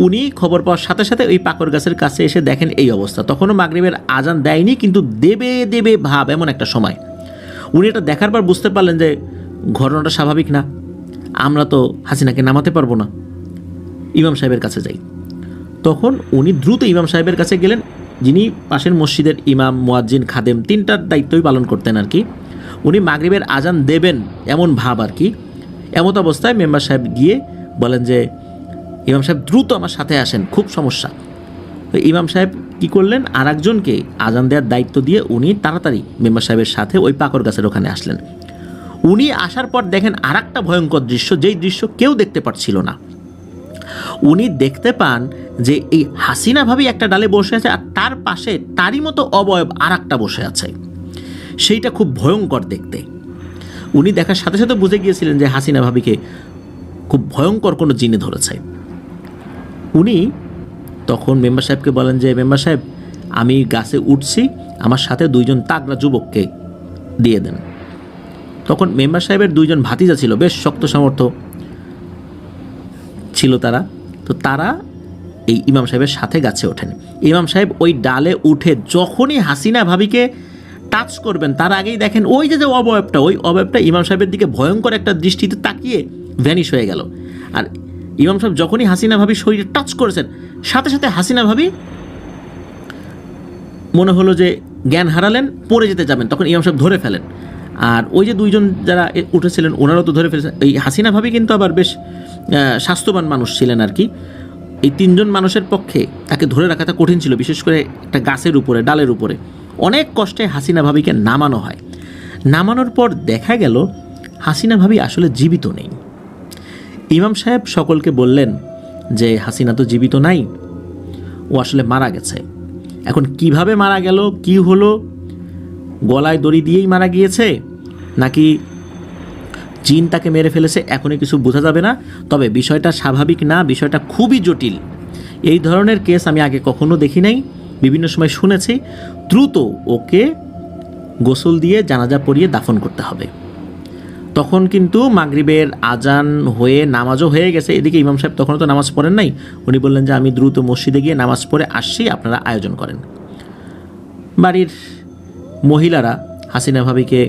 উনি খবর পাওয়ার সাথে সাথে ওই পাকর গাছের কাছে এসে দেখেন এই অবস্থা। তখনও মাগরিবের আজান দেয়নি, কিন্তু দেবে দেবে ভাব, এমন একটা সময়। উনি এটা দেখার পর বুঝতে পারলেন যে ঘটনাটা স্বাভাবিক না, আমরা তো হাসিনাকে নামাতে পারবো না, ইমাম সাহেবের কাছে যাই। তখন উনি দ্রুত ইমাম সাহেবের কাছে গেলেন, যিনি পাশের মসজিদের ইমাম, মুয়াজ্জিন, খাদেম, তিনটার দায়িত্বই পালন করতেন আর কি। উনি মাগরিবের আজান দেবেন এমন ভাব আর কি। এমত অবস্থায় মেম্বার সাহেব গিয়ে বলেন যে ইমাম সাহেব দ্রুত আমার সাথে আসেন, খুব সমস্যা। তো ইমাম সাহেব কী করলেন, আর একজনকে আজান দেওয়ার দায়িত্ব দিয়ে উনি তাড়াতাড়ি মেম্বার সাহেবের সাথে ওই পাকর গাছের ওখানে আসলেন। উনি আসার পর দেখেন আর একটা ভয়ঙ্কর দৃশ্য, যেই দৃশ্য কেউ দেখতে পারছিল না। উনি দেখতে পান যে এই হাসিনা ভাবি একটা ডালে বসে আছে, আর তার পাশে তারই মতো অবয়ব আর একটা বসে আছে। সেইটা খুব ভয়ঙ্কর দেখতে। উনি দেখার সাথে সাথে বুঝে গিয়েছিলেন যে হাসিনা ভাবিকে খুব ভয়ঙ্কর কোনো জিনে ধরেছে। উনি তখন মেম্বার সাহেবকে বলেন যে মেম্বার সাহেব, আমি গাছে উঠছি, আমার সাথে দুইজন তাগড়া যুবককে দিয়ে দেন। তখন মেম্বার সাহেবের দুইজন ভাতিজা ছিল, বেশ শক্ত সামর্থ্য ছিল তারা। তো তারা এই ইমাম সাহেবের সাথে গাছে ওঠেন। ইমাম সাহেব ওই ডালে উঠে যখনই হাসিনা ভাবিকে টাচ করবেন, তার আগেই দেখেন ওই যে অবয়বটা, ওই অবয়বটা ইমাম সাহেবের দিকে ভয়ঙ্কর একটা দৃষ্টিতে তাকিয়ে ভ্যানিশ হয়ে গেল। আর ইমাম সাহেব যখনই হাসিনা ভাবি শরীরে টাচ করেছেন, সাথে সাথে হাসিনা ভাবি মনে হলো যে জ্ঞান হারালেন, পড়ে যেতে যাবেন, তখন ইমাম সাহেব ধরে ফেলেন। আর ওই যে দুইজন যারা উঠেছিলেন ওনারাও তো ধরে ফেলেছেন। এই হাসিনা ভাবি কিন্তু আবার বেশ স্বাস্থ্যবান মানুষ ছিলেন আর কি। এই তিনজন মানুষের পক্ষে তাকে ধরে রাখাটা কঠিন ছিল, বিশেষ করে একটা গাছের উপরে, ডালের উপরে। অনেক কষ্টে হাসিনা ভাবিকে নামানো হয়। নামানোর পর দেখা গেল হাসিনা ভাবি আসলে জীবিত নেই। ইমাম সাহেব সকলকে বললেন যে হাসিনা তো জীবিত নাই, ও আসলে মারা গেছে। এখন কিভাবে মারা গেল, কি হলো, গলায় দড়ি দিয়েই মারা গিয়েছে নাকি জিন তাকে মেরে ফেলেছে, এখনই কিছু বোঝা যাবে না। তবে বিষয়টা স্বাভাবিক না, বিষয়টা খুবই জটিল। এই ধরনের কেস আমি আগে কখনো দেখি নাই, বিভিন্ন সময় শুনেছি। দ্রুত ওকে গোসল দিয়ে জানাজা পড়িয়ে দাফন করতে হবে। তখন কিন্তু মাগরিবের আজান হয়ে নামাজও হয়ে গেছে। এদিকে ইমাম সাহেব তখনও তো নামাজ পড়েন নাই। উনি বললেন যে আমি দ্রুত মসজিদে গিয়ে নামাজ পড়ে আসছি, আপনারা আয়োজন করেন। বাড়ির মহিলারা হাসিনা ভাবিকে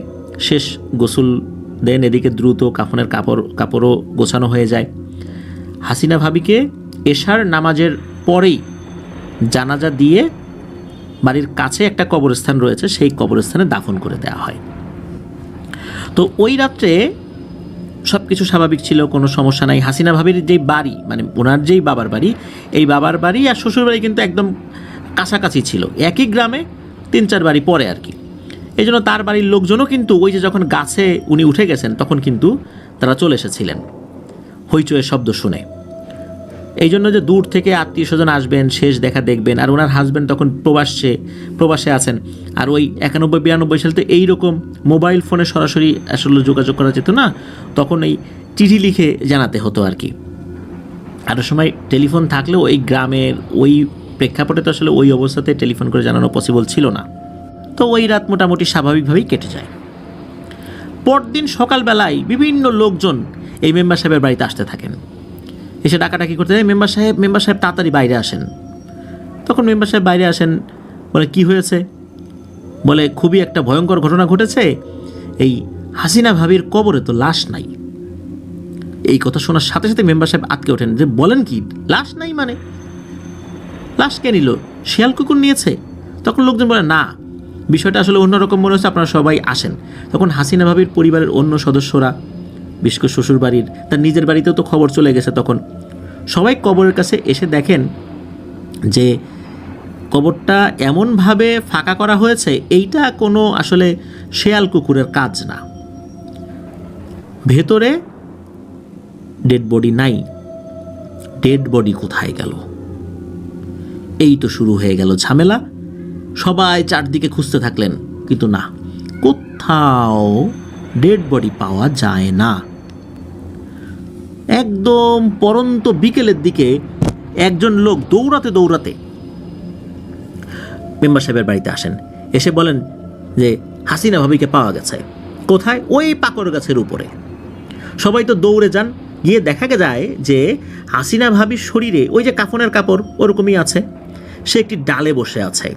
শেষ গোসল দেন। এদিকে দ্রুত কাফনের কাপড়ও গোছানো হয়ে যায়। হাসিনা ভাবিকে এশার নামাজের পরেই জানাজা দিয়ে বাড়ির কাছে একটা কবরস্থান রয়েছে, সেই কবরস্থানে দাফন করে দেওয়া হয়। তো ওই রাত্রে সব কিছু স্বাভাবিক ছিল, কোনো সমস্যা নাই। হাসিনা ভাবির যেই বাড়ি, মানে ওনার যেই বাবার বাড়ি, এই বাবার বাড়ি আর শ্বশুর বাড়ি কিন্তু একদম কাছাকাছি ছিল, একই গ্রামে, 3-4 বাড়ি পরে আর কি। এই জন্য তার বাড়ির লোকজনও কিন্তু ওই যে যখন গাছে উনি উঠে গেছেন তখন কিন্তু তারা চলে এসেছিলেন হইচয়ের শব্দ শুনে। এই জন্য যে দূর থেকে আত্মীয় স্বজন আসবেন, শেষ দেখা দেখবেন, আর ওনার হাজব্যান্ড তখন প্রবাসে আছেন। আর ওই 91-92 সাল তো এইরকম মোবাইল ফোনে সরাসরি আসলে যোগাযোগ করা যেত না, তখন এই চিঠি লিখে জানাতে হতো আর কি। আরও সময় টেলিফোন থাকলেও ওই গ্রামের ওই প্রেক্ষাপটে তো আসলে ওই অবস্থাতে টেলিফোন করে জানানো পসিবল ছিল না। তো ওই রাত মোটামুটি স্বাভাবিকভাবেই কেটে যায়। পরদিন সকালবেলায় বিভিন্ন লোকজন এই মেম্বার সাহেবের বাড়িতে আসতে থাকেন, এসে ডাকাডাকি করতে যায়, মেম্বার সাহেব তাড়াতাড়ি বাইরে আসেন। তখন মেম্বার সাহেব বাইরে আসেন, বলে কি হয়েছে? বলে খুবই একটা ভয়ঙ্কর ঘটনা ঘটেছে, এই হাসিনা ভাবির কবরে তো লাশ নাই। এই কথা শোনার সাথে সাথে মেম্বার সাহেব আটকে ওঠেন, যে বলেন কি, লাশ নাই মানে? লাশ কে নিল? শিয়াল কুকুর নিয়েছে? তখন লোকজন বলে না, বিষয়টা আসলে অন্যরকম মনে হচ্ছে, আপনারা সবাই আসেন। তখন হাসিনা ভাবির পরিবারের অন্য সদস্যরা, বিশেষ করে শ্বশুর বাড়ির, তার নিজের বাড়িতেও তো খবর চলে গেছে, তখন সবাই কবরের কাছে এসে দেখেন যে কবরটা এমনভাবে ফাঁকা করা হয়েছে, এইটা কোনো আসলে শেয়াল কুকুরের কাজ না। ভেতরে ডেড বডি নাই। ডেড বডি কোথায় গেল? এই তো শুরু হয়ে গেল ঝামেলা। সবাই চারদিকে খুঁজতে থাকলেন, কিন্তু না, কোথাও ডেড বডি পাওয়া যায় না। একদম পরন্ত বিকেলের দিকে একজন লোক দৌড়াতে দৌড়াতে মেম্বার সাহেবের বাড়িতে আসেন, এসে বলেন যে হাসিনা ভাবিকে পাওয়া গেছে। কোথায়? ওই পাকড় গাছের উপরে। সবাই তো দৌড়ে যান, গিয়ে দেখা যায় যে হাসিনা ভাবির শরীরে ওই যে কাফনের কাপড় ওরকমই আছে, সে একটি ডালে বসে আছে।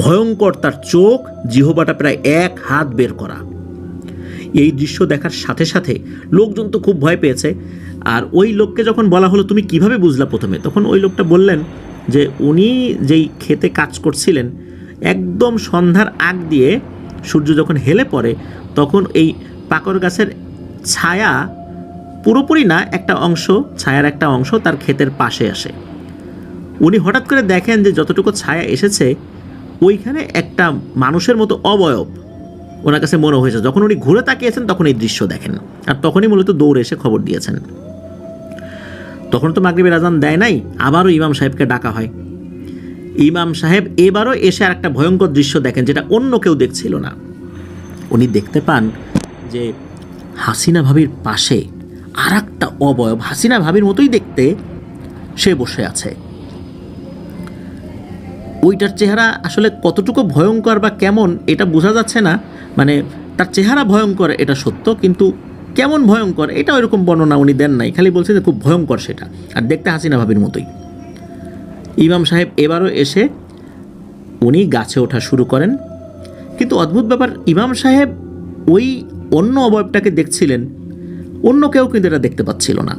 ভয়ঙ্কর তার চোখ, জিহ্বাটা প্রায় 1 হাত বের করা। এই দৃশ্য দেখার সাথে সাথে লোকজন তো খুব ভয় পেয়েছে। আর ওই লোককে যখন বলা হলো তুমি কিভাবে বুঝলা প্রথমে, তখন ওই লোকটা বললেন যে উনি যেই খেতে কাজ করছিলেন, একদম সন্ধ্যার আগ দিয়ে সূর্য যখন হেলে পড়ে তখন এই পাকড় গাছের ছায়া, পুরোপুরি না, একটা অংশ, ছায়ার একটা অংশ তার ক্ষেতের পাশে আসে। উনি হঠাৎ করে দেখেন যে যতটুকু ছায়া এসেছে ওইখানে একটা মানুষের মতো অবয়ব ওনার কাছে মনে হয়েছে। যখন উনি ঘুরে তাকিয়েছেন তখন এই দৃশ্য দেখেন, আর তখনই মূলত দৌড়ে এসে খবর দিয়েছেন। তখন তো মাগরিবের আজান দেয় নাই, আবারও ইমাম সাহেবকে ডাকা হয়। ইমাম সাহেব এবারও এসে আর একটা ভয়ঙ্কর দৃশ্য দেখেন, যেটা অন্য কেউ দেখছিল না। উনি দেখতে পান যে হাসিনা ভাবির পাশে আর একটা অবয়ব, হাসিনা ভাবির মতোই দেখতে, সে বসে আছে। ওইটার চেহারা আসলে কতটুকু ভয়ঙ্কর বা কেমন এটা বোঝা যাচ্ছে না, মানে তার চেহারা ভয়ঙ্কর এটা সত্য, কিন্তু কেমন ভয়ঙ্কর এটা ওইরকম বর্ণনা উনি দেন নাই, খালি বলছে যে খুব ভয়ঙ্কর সেটা, আর দেখতে হাসিনা ভাবির মতোই। ইমাম সাহেব এবারও এসে উনি গাছে ওঠা শুরু করেন, কিন্তু অদ্ভুত ব্যাপার, ইমাম সাহেব ওই অন্য অবয়বটাকে দেখছিলেন, অন্য কেউ কিন্তু এটা দেখতে পাচ্ছিল না।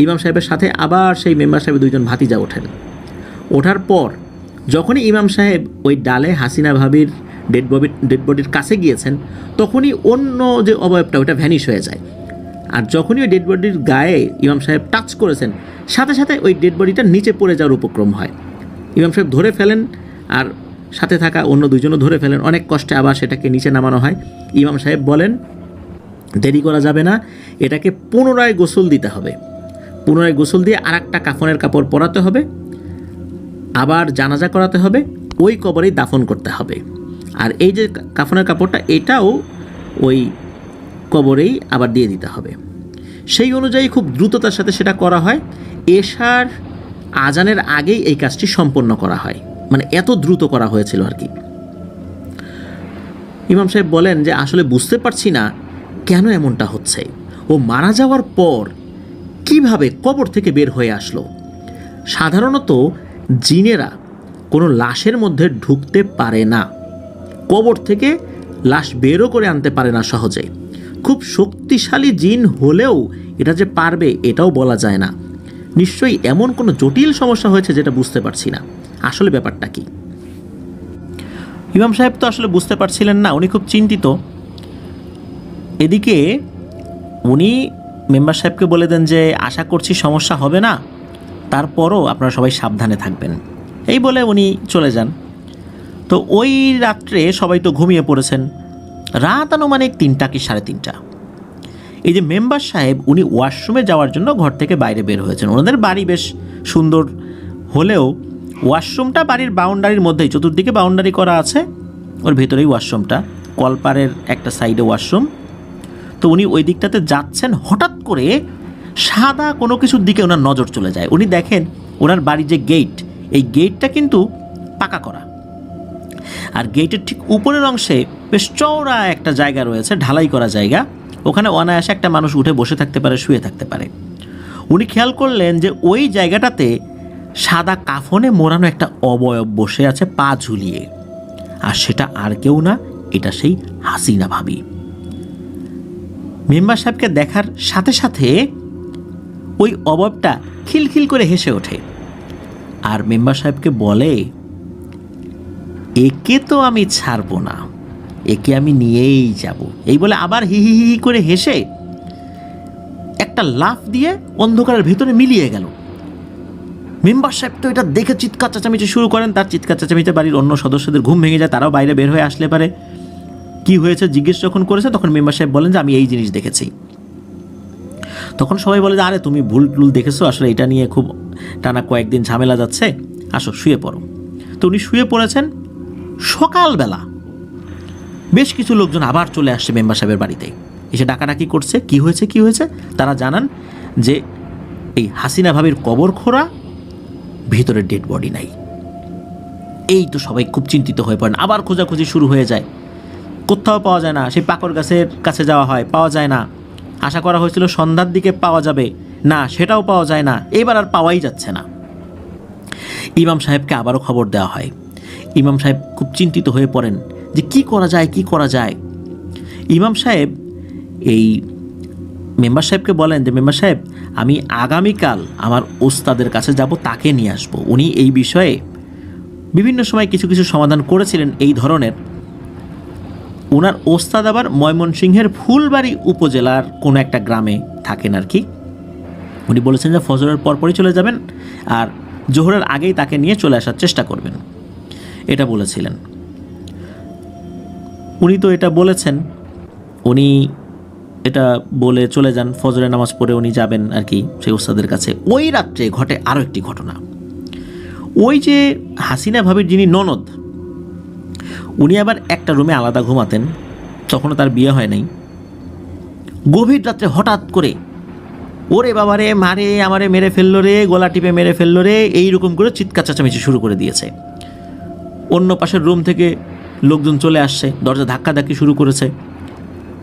ইমাম সাহেবের সাথে আবার সেই মেম্বার সাহেবের 2জন ভাতিজা ওঠেন। ওঠার পর যখনই ইমাম সাহেব ওই ডালে হাসিনা ভাবির ডেড বডির কাছে গিয়েছেন, তখনই অন্য যে অবয়বটা ওটা ভ্যানিশ হয়ে যায়। আর যখনই ওই ডেড বডির গায়ে ইমাম সাহেব টাচ করেছেন, সাথে সাথে ওই ডেড বডিটা নিচে পড়ে যাওয়ার উপক্রম হয়। ইমাম সাহেব ধরে ফেলেন, আর সাথে থাকা অন্য 2জনও ধরে ফেলেন। অনেক কষ্টে আবার সেটাকে নিচে নামানো হয়। ইমাম সাহেব বলেন দেরি করা যাবে না, এটাকে পুনরায় গোসল দিতে হবে, পুনরায় গোসল দিয়ে আর একটা কাফনের কাপড় পরাতে হবে, আবার জানাজা করাতে হবে, ওই কবরেই দাফন করতে হবে। আর এই যে কাফনের কাপড়টা, এটাও ওই কবরেই আবার দিয়ে দিতে হবে। সেই অনুযায়ী খুব দ্রুততার সাথে সেটা করা হয়। এশার আজানের আগেই এই কাজটি সম্পন্ন করা হয়, মানে এত দ্রুত করা হয়েছিল আর কি। ইমাম সাহেব বলেন যে আসলে বুঝতে পারছি না কেন এমনটা হচ্ছে, ও মারা যাওয়ার পর কিভাবে কবর থেকে বের হয়ে আসলো। সাধারণত জিনেরা কোনো লাশের মধ্যে ঢুকতে পারে না, কবর থেকে লাশ বেরও করে আনতে পারে না সহজে। খুব শক্তিশালী জিন হলেও এটা যে পারবে এটাও বলা যায় না। নিশ্চয়ই এমন কোনো জটিল সমস্যা হয়েছে যেটা বুঝতে পারছি না, আসলে ব্যাপারটা কি। ইমাম সাহেব তো আসলে বুঝতে পারছিলেন না, উনি খুব চিন্তিত। এদিকে উনি মেম্বার সাহেবকে বলে দেন যে আশা করছি সমস্যা হবে না, তারপরও আপনারা সবাই সাবধানে থাকবেন, এই বলে উনি চলে যান। তো ওই রাত্রে সবাই তো ঘুমিয়ে পড়েছেন, রাত আনুমানিক 3টা কি 3:30। এই যে মেম্বার সাহেব উনি ওয়াশরুমে যাওয়ার জন্য ঘর থেকে বাইরে বের হয়েছেন। ওনাদের বাড়ি বেশ সুন্দর হলেও ওয়াশরুমটা বাড়ির বাউন্ডারির মধ্যেই, চতুর্দিকে বাউন্ডারি করা আছে, ওর ভেতরেই ওয়াশরুমটা, কলপারের একটা সাইডে ওয়াশরুম। তো উনি ওই দিকটাতে যাচ্ছেন, হঠাৎ করে সাদা কোনো কিছুর দিকে ওনার নজর চলে যায়। উনি দেখেন ওনার বাড়ির যে গেট, এই গেটটা কিন্তু পাকা করা, আর গেটের ঠিক উপরের অংশে বেশ চওড়া একটা জায়গা রয়েছে, ঢালাই করা জায়গা, ওখানে অনায়াসে একটা মানুষ উঠে বসে থাকতে পারে, শুয়ে থাকতে পারে। উনি খেয়াল করলেন যে ওই জায়গাটাতে সাদা কাফনে মোড়ানো একটা অবয়ব বসে আছে পা ঝুলিয়ে, আর সেটা আর কেউ না, এটা সেই হাসিনা ভাবি। মেম্বার সাহেবকে দেখার সাথে সাথে ওই অবয়বটা খিলখিল করে হেসে ওঠে, আর মেম্বার সাহেবকে বলে, একে তো আমি ছাড়বো না, একে আমি নিয়েই যাব। এই বলে আবার হি হি হি করে হেসে একটা লাফ দিয়ে অন্ধকারের ভিতরে মিলিয়ে গেল। মেম্বার সাহেব তো এটা দেখে চিৎকার চেঁচামেচি শুরু করেন। তার চিৎকার চেঁচামেচিতে বাড়ির অন্য সদস্যদের ঘুম ভেঙে যায়, তারাও বাইরে বের হয়ে আসলে পারে। কি হয়েছে জিজ্ঞেস যখন করেছে, তখন মেম্বার সাহেব বলেন যে আমি এই জিনিস দেখেছি। তখন সবাই বলে যে আরে তুমি ভুল টুল দেখেছো, আসলে এটা নিয়ে খুব টানা কয়েকদিন ঝামেলা যাচ্ছে, আসো শুয়ে পড়ো। তো উনি শুয়ে পড়েছেন। সকালবেলা বেশ কিছু লোকজন আবার চলে আসছে মেম্বার সাহেবের বাড়িতে, এসে ডাকাডাকি করছে, কি হয়েছে কি হয়েছে। তারা জানান যে এই হাসিনা ভাবির কবর খোঁড়া, ভিতরে ডেড বডি নাই। এই তো সবাই খুব চিন্তিত হয়ে পড়েন, আবার খোঁজাখুঁজি শুরু হয়ে যায়, কোথাও পাওয়া যায় না। সেই পাকড় গাছের কাছে যাওয়া হয়, পাওয়া যায় না। আশা করা হয়েছিল সন্ধ্যার দিকে পাওয়া যাবে, না সেটাও পাওয়া যায় না, এবার আর পাওয়াই যাচ্ছে না। ইমাম সাহেবকে আবারও খবর দেওয়া হয়। ইমাম সাহেব খুব চিন্তিত হয়ে পড়েন যে কি করা যায় কি করা যায়। ইমাম সাহেব এই মেম্বার সাহেবকে বলেন যে মেম্বার সাহেব, আমি আগামীকাল আমার ওস্তাদের কাছে যাব, তাকে নিয়ে আসবো। উনি এই বিষয়ে বিভিন্ন সময় কিছু কিছু সমাধান করেছিলেন এই ধরনের। ওনার ওস্তাদ আবার ময়মনসিংহের ফুলবাড়ি উপজেলার কোনো একটা গ্রামে থাকেন আর কি। উনি বলেছেন যে ফজরের পরপরই চলে যাবেন, আর জোহরের আগেই তাকে নিয়ে চলে আসার চেষ্টা করবেন, এটা বলেছিলেন। উনি তো এটা বলেছেন, উনি এটা বলে চলে যান। ফজরের নামাজ পড়ে উনি যাবেন আর কি সেই ওস্তাদের কাছে। ওই রাত্রে ঘটে আরও একটি ঘটনা। ওই যে হাসিনা ভাবির যিনি ননদ, উনি আবার একটা রুমে আলাদা ঘুমাতেন, তখনও তার বিয়ে হয় নাই। গভীর রাত্রে হঠাৎ করে ওরে বাবারে মারে, আমারে মেরে ফেললো রে, গলা টিপে মেরে ফেললো রে, এইরকম করে চিৎকার চেঁচামেচি শুরু করে দিয়েছে। অন্য পাশের রুম থেকে লোকজন চলে আসছে, দরজা ধাক্কাধাক্কি শুরু করেছে।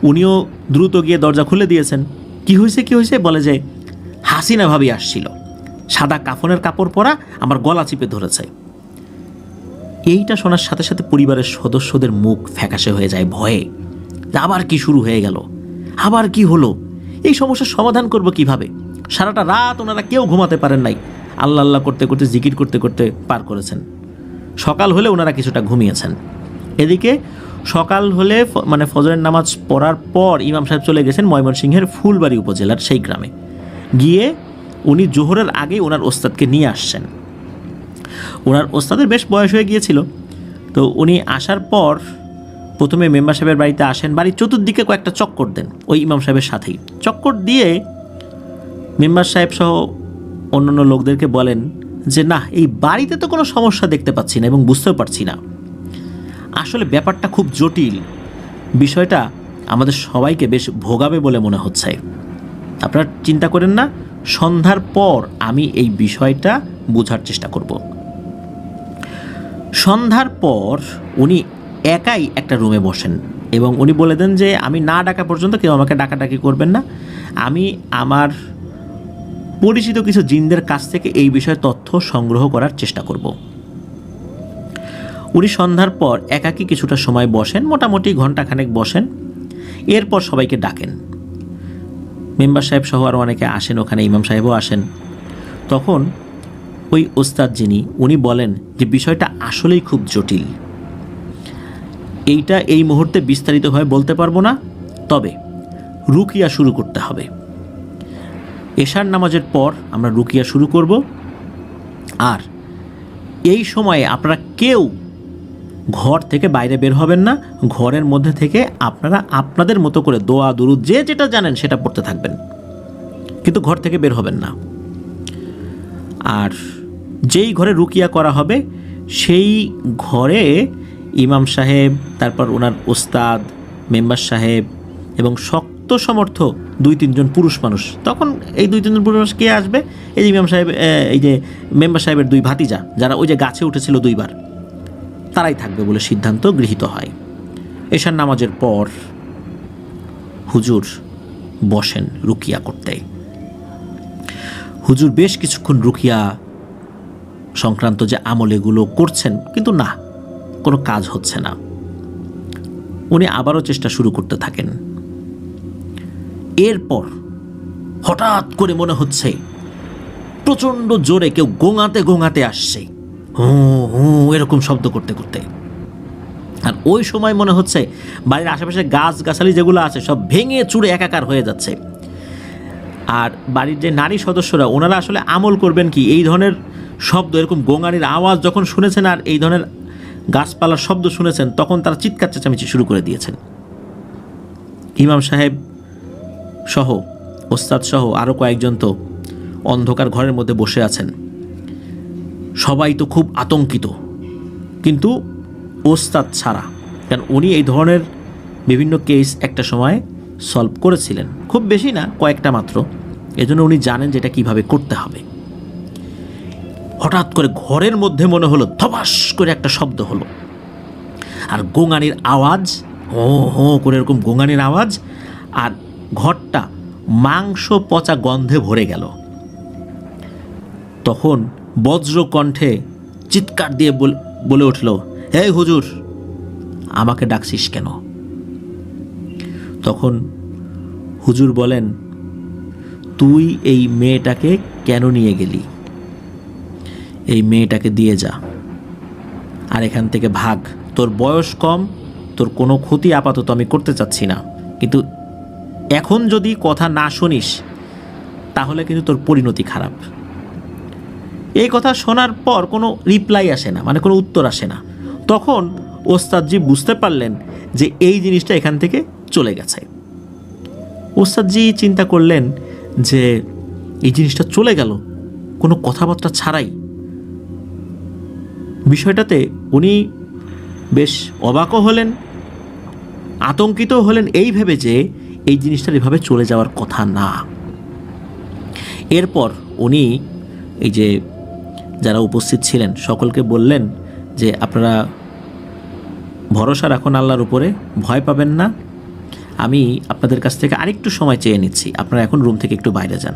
উনিও দ্রুত গিয়ে দরজা খুলে দিয়েছেন। কি হয়েছে কি হয়েছে, বলে যে হাসিনা ভাবি আসছিল, সাদা কাফনের কাপড় পরা, আমার গলা চিপে ধরেছে। এইটা শোনার সাথে সাথে পরিবারের সদস্যদের মুখ ফ্যাকাশে হয়ে যায় ভয়ে, আবার কি শুরু হয়ে গেল, আবার কি হলো, এই সমস্যার সমাধান করব কিভাবে। সারাটা রাত ওনারা কেউ ঘুমাতে পারেন নাই, আল্লাহ আল্লাহ করতে করতে জিকির করতে করতে পার করেছেন। সকাল হলে ওনারা কিছুটা ঘুমিয়েছেন। এদিকে সকাল হলে মানে ফজরের নামাজ পড়ার পর ইমাম সাহেব চলে গেছেন ময়মনসিংহের ফুলবাড়ি উপজেলার সেই গ্রামে। গিয়ে উনি জোহরের আগেই ওনার ওস্তাদকে নিয়ে আসছেন। ওনার ওস্তাদের বেশ বয়স হয়ে গিয়েছিল। তো উনি আসার পর প্রথমে মেম্বার সাহেবের বাড়িতে আসেন, বাড়ির চতুর্দিকে কয়েকটা চক্কর দেন ওই ইমাম সাহেবের সাথেই। চক্কর দিয়ে মেম্বার সাহেব সহ অন্যান্য লোকদেরকে বলেন যে না, এই বাড়িতে তো কোনো সমস্যা দেখতে পাচ্ছি না এবং বুঝতেও পারছি না, আসলে ব্যাপারটা খুব জটিল, বিষয়টা আমাদের সবাইকে বেশ ভোগাবে বলে মনে হচ্ছে। আপনারা চিন্তা করেন না, সন্ধ্যার পর আমি এই বিষয়টা বোঝার চেষ্টা করব। সন্ধ্যার পর উনি একাই একটা রুমে বসেন এবং উনি বলে দেন যে আমি না ডাকা পর্যন্ত কেউ আমাকে ডাকাডাকি করবেন না, আমি আমার পরিচিত কিছু জিনদের কাছ থেকে এই বিষয়ে তথ্য সংগ্রহ করার চেষ্টা করব। উনি সন্ধ্যার পর একাকী কিছুটা সময় বসেন, মোটামুটি ঘন্টাখানেক বসেন। এরপর সবাইকে ডাকেন। মেম্বার সাহেব সহ আরও অনেকে আসেন, ওখানে ইমাম সাহেবও আসেন। তখন ওই ওস্তাদ যিনি, উনি বলেন যে বিষয়টা আসলেই খুব জটিল, এইটা এই মুহূর্তে বিস্তারিতভাবে বলতে পারবো না, তবে রুকিয়া শুরু করতে হবে। এশার নামাজের পর আমরা রুকিয়া শুরু করব। আর এই সময়ে আপনারা কেউ ঘর থেকে বাইরে বের হবেন না। ঘরের মধ্যে থেকে আপনারা আপনাদের মতো করে দোয়া দুরুদ যে যেটা জানেন সেটা পড়তে থাকবেন, কিন্তু ঘর থেকে বের হবেন না। আর যেই ঘরে রুকিয়া করা হবে সেই ঘরে ইমাম সাহেব, তারপর ওনার ওস্তাদ, মেম্বার সাহেব এবং শক্ত সমর্থ 2-3 জন পুরুষ মানুষ। তখন এই 2-3 জন পুরুষ মানুষ কে আসবে? এই যে ইমাম সাহেব, এই যে মেম্বার সাহেবের 2 ভাতিজা, যারা ওই যে গাছে উঠেছিল 2 বার, তারাই থাকবে বলে সিদ্ধান্ত গৃহীত হয়। এশার নামাজের পর হুজুর বসেন রুকিয়া করতে। হুজুর বেশ কিছুক্ষণ রুকিয়া সংক্রান্ত যে আমল এগুলো করছেন, কিন্তু না, কোনো কাজ হচ্ছে না। উনি আবারও চেষ্টা শুরু করতে থাকেন। এরপর হঠাৎ করে মনে হচ্ছে প্রচণ্ড জোরে কেউ গোঙাতে গোঙাতে আসছে, হু হু এরকম শব্দ করতে করতে। আর ওই সময় মনে হচ্ছে বাড়ির আশেপাশে গাছগাছালি যেগুলো আছে সব ভেঙে চুরে একাকার হয়ে যাচ্ছে। আর বাড়ির যে নারী সদস্যরা, ওনারা আসলে আমল করবেন কি, এই ধরনের শব্দ, এরকম গোঙানির আওয়াজ যখন শুনেছেন আর এই ধরনের গাছপালার শব্দ শুনেছেন, তখন তারা চিৎকার চেঁচামেচি শুরু করে দিয়েছেন। ইমাম সাহেব সহ, ওস্তাদ সহ আরও কয়েকজন তো অন্ধকার ঘরের মধ্যে বসে আছেন। সবাই তো খুব আতঙ্কিত, কিন্তু ওস্তাদ ছাড়া, কারণ উনি এই ধরনের বিভিন্ন কেস একটা সময় সলভ করেছিলেন, খুব বেশি না, কয়েকটা মাত্র। এজন্য উনি জানেন যে এটা কীভাবে করতে হবে। হঠাৎ করে ঘরের মধ্যে মনে হলো ধপাস করে একটা শব্দ হলো, আর গোঙানির আওয়াজ, হো হো করে এরকম গোঙানির আওয়াজ, আর ঘরটা মাংস পচা গন্ধে ভরে গেল। তখন বজ্র কণ্ঠে চিৎকার দিয়ে বলে উঠল, হে হুজুর, আমাকে ডাকছিস কেন? তখন হুজুর বলেন, তুই এই মেয়েটাকে কেন নিয়ে গেলি? এই মেয়েটাকে দিয়ে যা, আর এখান থেকে ভাগ। তোর বয়স কম, তোর কোনো ক্ষতি আপাতত আমি করতে চাচ্ছি না, কিন্তু এখন যদি কথা না শুনিস তাহলে কিন্তু তোর পরিণতি খারাপ। এই কথা শোনার পর কোনো রিপ্লাই আসে না, মানে কোনো উত্তর আসে না। তখন ওস্তাদজি বুঝতে পারলেন যে এই জিনিসটা এখান থেকে চলে গেছে। ওস্তাদজি চিন্তা করলেন যে এই জিনিসটা চলে গেল কোনো কথাবার্তা ছাড়াই। বিষয়টাতে উনি বেশ অবাকও হলেন, আতঙ্কিত হলেন, এই ভেবে যে এই জিনিসটা এভাবে চলে যাওয়ার কথা না। এরপর উনি এই যে যারা উপস্থিত ছিলেন সকলকে বললেন যে আপনারা ভরসা রাখুন আল্লাহর উপরে, ভয় পাবেন না। আমি আপনাদের কাছ থেকে আরেকটু সময় চেয়ে নিচ্ছি, আপনারা এখন রুম থেকে একটু বাইরে যান।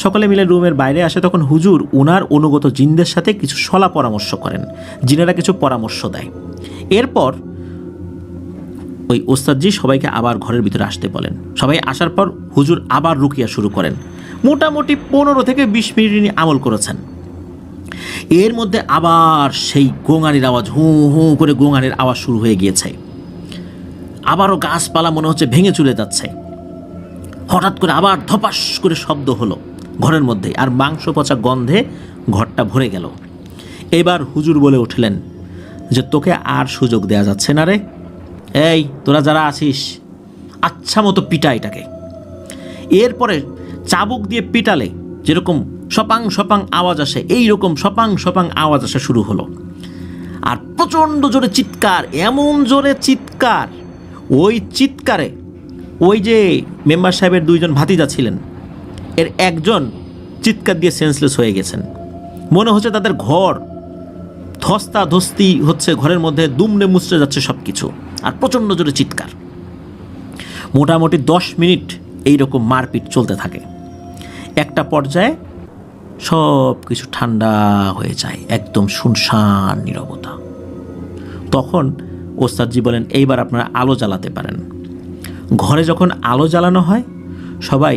সকলে মিলে রুমের বাইরে আসে। তখন হুজুর ওনার অনুগত জিনদের সাথে কিছু সলা পরামর্শ করেন, জিনেরা কিছু পরামর্শ দেয়। এরপর ওই ওস্তাদজি সবাইকে আবার ঘরের ভিতরে আসতে বলেন। সবাই আসার পর হুজুর আবার রুকিয়া শুরু করেন। মোটামুটি 15 থেকে 20 মিনিট ইনি আমল করেছেন। এর মধ্যে আবার সেই গোঙানির আওয়াজ, হু হু করে গোঙানির আওয়াজ শুরু হয়ে গিয়েছে। আবারও গাছপালা মনে হচ্ছে ভেঙে চলে যাচ্ছে। হঠাৎ করে আবার ধপাস করে শব্দ হলো ঘরের মধ্যে, আর মাংস পচা গন্ধে ঘরটা ভরে গেল। এবার হুজুর বলে উঠলেন যে তোকে আর সুযোগ দেয়া যাচ্ছে না রে, এই তোরা যারা আছিস আচ্ছা মতো পিটা এটাকে। এরপরে চাবুক দিয়ে পিটালে যেরকম সপাং সপাং আওয়াজ আসে, এইরকম সপাং সপাং আওয়াজ আসা শুরু হলো। আর প্রচণ্ড জোরে চিৎকার, এমন জোরে চিৎকার, ওই চিৎকারে ওই যে মেম্বার সাহেবের 2 জন ভাতিজা ছিলেন, এর একজন চিৎকার দিয়ে সেন্সলেস হয়ে গেছেন। মনে হচ্ছে তাদের ঘর ধস্তা ধস্তি হচ্ছে, ঘরের মধ্যে দুমড়ে মুচড়ে যাচ্ছে সব কিছু, আর প্রচণ্ড জোরে চিৎকার। মোটামুটি 10 মিনিট এইরকম মারপিট চলতে থাকে। একটা পর্যায়ে সব কিছু ঠান্ডা হয়ে যায়, একদম শুনশান নীরবতা। তখন ওস্তাদজি বলেন, এইবার আপনারা আলো জ্বালাতে পারেন। ঘরে যখন আলো জ্বালানো হয় সবাই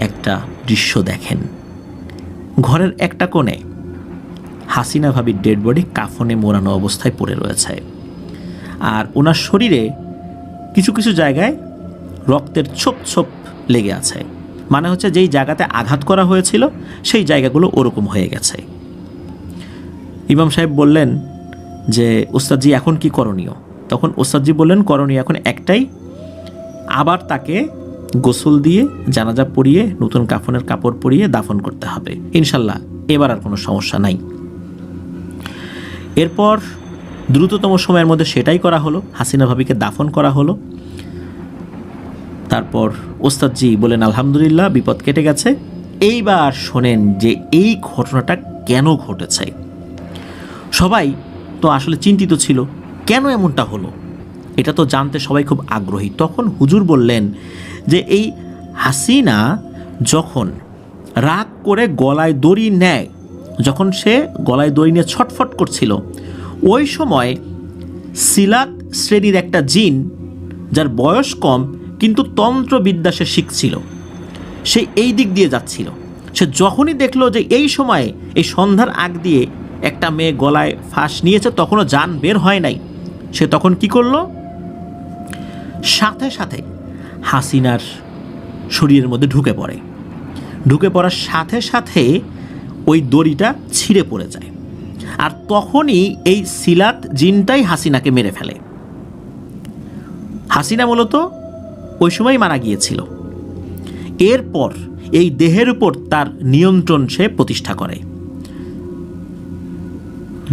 একটা দৃশ্য দেখেন। ঘরের একটা কোণে হাসিনা ভাবির ডেড বডি কাফনে মোড়ানো অবস্থায় পড়ে রয়েছে, আর ওনার শরীরে কিছু কিছু জায়গায় রক্তের ছোপ ছোপ লেগে আছে, মানে হচ্ছে যেই জায়গাতে আঘাত করা হয়েছিল সেই জায়গাগুলো ওরকম হয়ে গেছে। ইমাম সাহেব বললেন যে ওস্তাদজি এখন কি করণীয়? তখন ওস্তাদজি বললেন করণীয় এখন একটাই, আবার তাকে গোসল দিয়ে জানাজা পরিয়ে নতুন কাফনের কাপড় পরিয়ে দাফন করতে হবে, ইনশাল্লাহ এবার আর কোনো সমস্যা নাই। এরপর দ্রুততম সময়ের মধ্যে সেটাই করা হলো, হাসিনা ভাবিকে দাফন করা হলো। তারপর ওস্তাদজি বলেন আলহামদুলিল্লাহ বিপদ কেটে গেছে। এইবার শোনেন যে এই ঘটনাটা কেন ঘটেছে। সবাই তো আসলে চিন্তিত ছিল কেন এমনটা হলো, এটা তো জানতে সবাই খুব আগ্রহী। তখন হুজুর বললেন যে এই হাসিনা যখন রাগ করে গলায় দড়ি নেয়, যখন সে গলায় দড়ি নিয়ে ছটফট করছিল, ওই সময় সিলাত শ্রেণীর একটা জিন, যার বয়স কম কিন্তু তন্ত্রবিদ্যা সে শিখছিল, সে এই দিক দিয়ে যাচ্ছিল। সে যখনই দেখলো যে এই সময়ে এই সন্ধ্যার আগ দিয়ে একটা মেয়ে গলায় ফাঁস নিয়েছে, তখনও জান বের হয় নাই, সে তখন কি করলো, সাথে সাথে হাসিনার শরীরের মধ্যে ঢুকে পড়ে। ঢুকে পড়ার সাথে সাথে ওই দড়িটা ছিঁড়ে পড়ে যায়, আর তখনই এই সিলাত জিনটাই হাসিনাকে মেরে ফেলে। হাসিনা মূলত ওই সময় মারা গিয়েছিল। এরপর এই দেহের উপর তার নিয়ন্ত্রণ সে প্রতিষ্ঠা করে।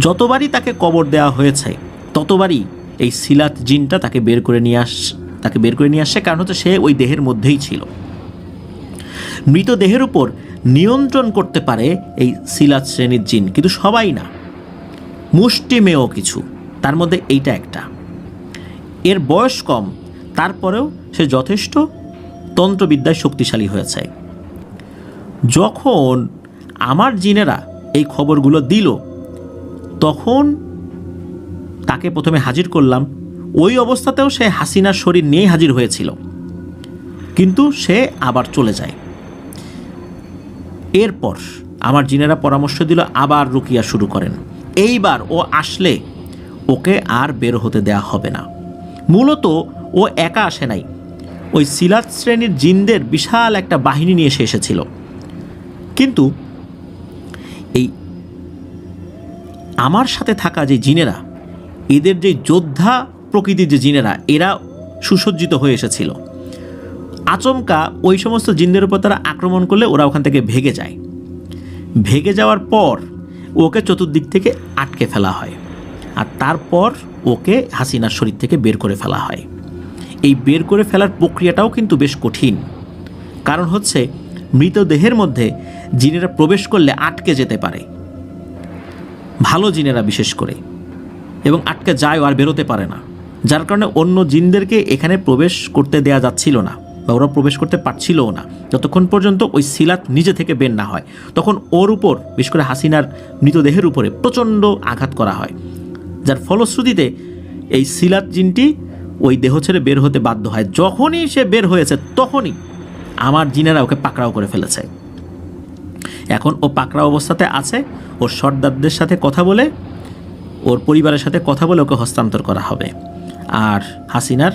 যতবারই তাকে কবর দেওয়া হয়েছে ততবারই এই সিলাত জিনটা তাকে বের করে নিয়ে আসে, কারণ হচ্ছে সে ওই দেহের মধ্যেই ছিল। মৃত দেহের উপর নিয়ন্ত্রণ করতে পারে এই সিলাত শ্রেণীর জিন, কিন্তু সবাই না, মুষ্টিমেয় কিছু, তার মধ্যে এইটা একটা। এর বয়স কম, তারপরেও সে যথেষ্ট তন্ত্রবিদ্যায় শক্তিশালী হয়েছে। যখন আমার জিনেরা এই খবরগুলো দিল, তখন তাকে প্রথমে হাজির করলাম। ওই অবস্থাতেও সে হাসিনার শরীর নিয়েই হাজির হয়েছিল, কিন্তু সে আবার চলে যায়। এরপর আমার জিনেরা পরামর্শ দিল আবার রুকিয়া শুরু করেন। এইবার ও আসলে ওকে আর বের হতে দেয়া হবে না। মূলত ও একা আসে নাই, ওই সিলাত শ্রেণীর জিনদের বিশাল একটা বাহিনী নিয়ে সে এসেছিল। কিন্তু এই আমার সাথে থাকা যে জিনেরা, এদের যে যোদ্ধা প্রকৃতির যে জিনেরা, এরা সুসজ্জিত হয়ে এসেছিল। আচমকা ওই সমস্ত জিনদের উপর তারা আক্রমণ করলে ওরা ওখান থেকে ভেগে যায়। ভেগে যাওয়ার পর ওকে চতুর্দিক থেকে আটকে ফেলা হয়, আর তারপর ওকে হাসিনার শরীর থেকে বের করে ফেলা হয়। এই বের করে ফেলার প্রক্রিয়াটাও কিন্তু বেশ কঠিন, কারণ হচ্ছে মৃতদেহের মধ্যে জিনেরা প্রবেশ করলে আটকে যেতে পারে, ভালো জিনেরা বিশেষ করে, এবং আটকে যায় আর বেরোতে পারে না, যার কারণে অন্য জিনদেরকে এখানে প্রবেশ করতে দেয়া যাচ্ছিল না, বা ওরা প্রবেশ করতে পারছিলও না যতক্ষণ পর্যন্ত ওই সিলাত নিজে থেকে বের না হয়। তখন ওর উপর, বিশেষ করে হাসিনার মৃতদেহের উপরে প্রচণ্ড আঘাত করা হয়, যার ফলশ্রুতিতে এই সিলাত জিনটি ওই দেহ ছেড়ে বের হতে বাধ্য হয়। যখনই সে বের হয়েছে তখনই আমার জিনেরা ওকে পাকড়াও করে ফেলেছে। এখন ও পাকড়া অবস্থাতে আছে, ওর সর্দারদের সাথে কথা বলে, ওর পরিবারের সাথে কথা বলে ওকে হস্তান্তর করা হবে। আর হাসিনার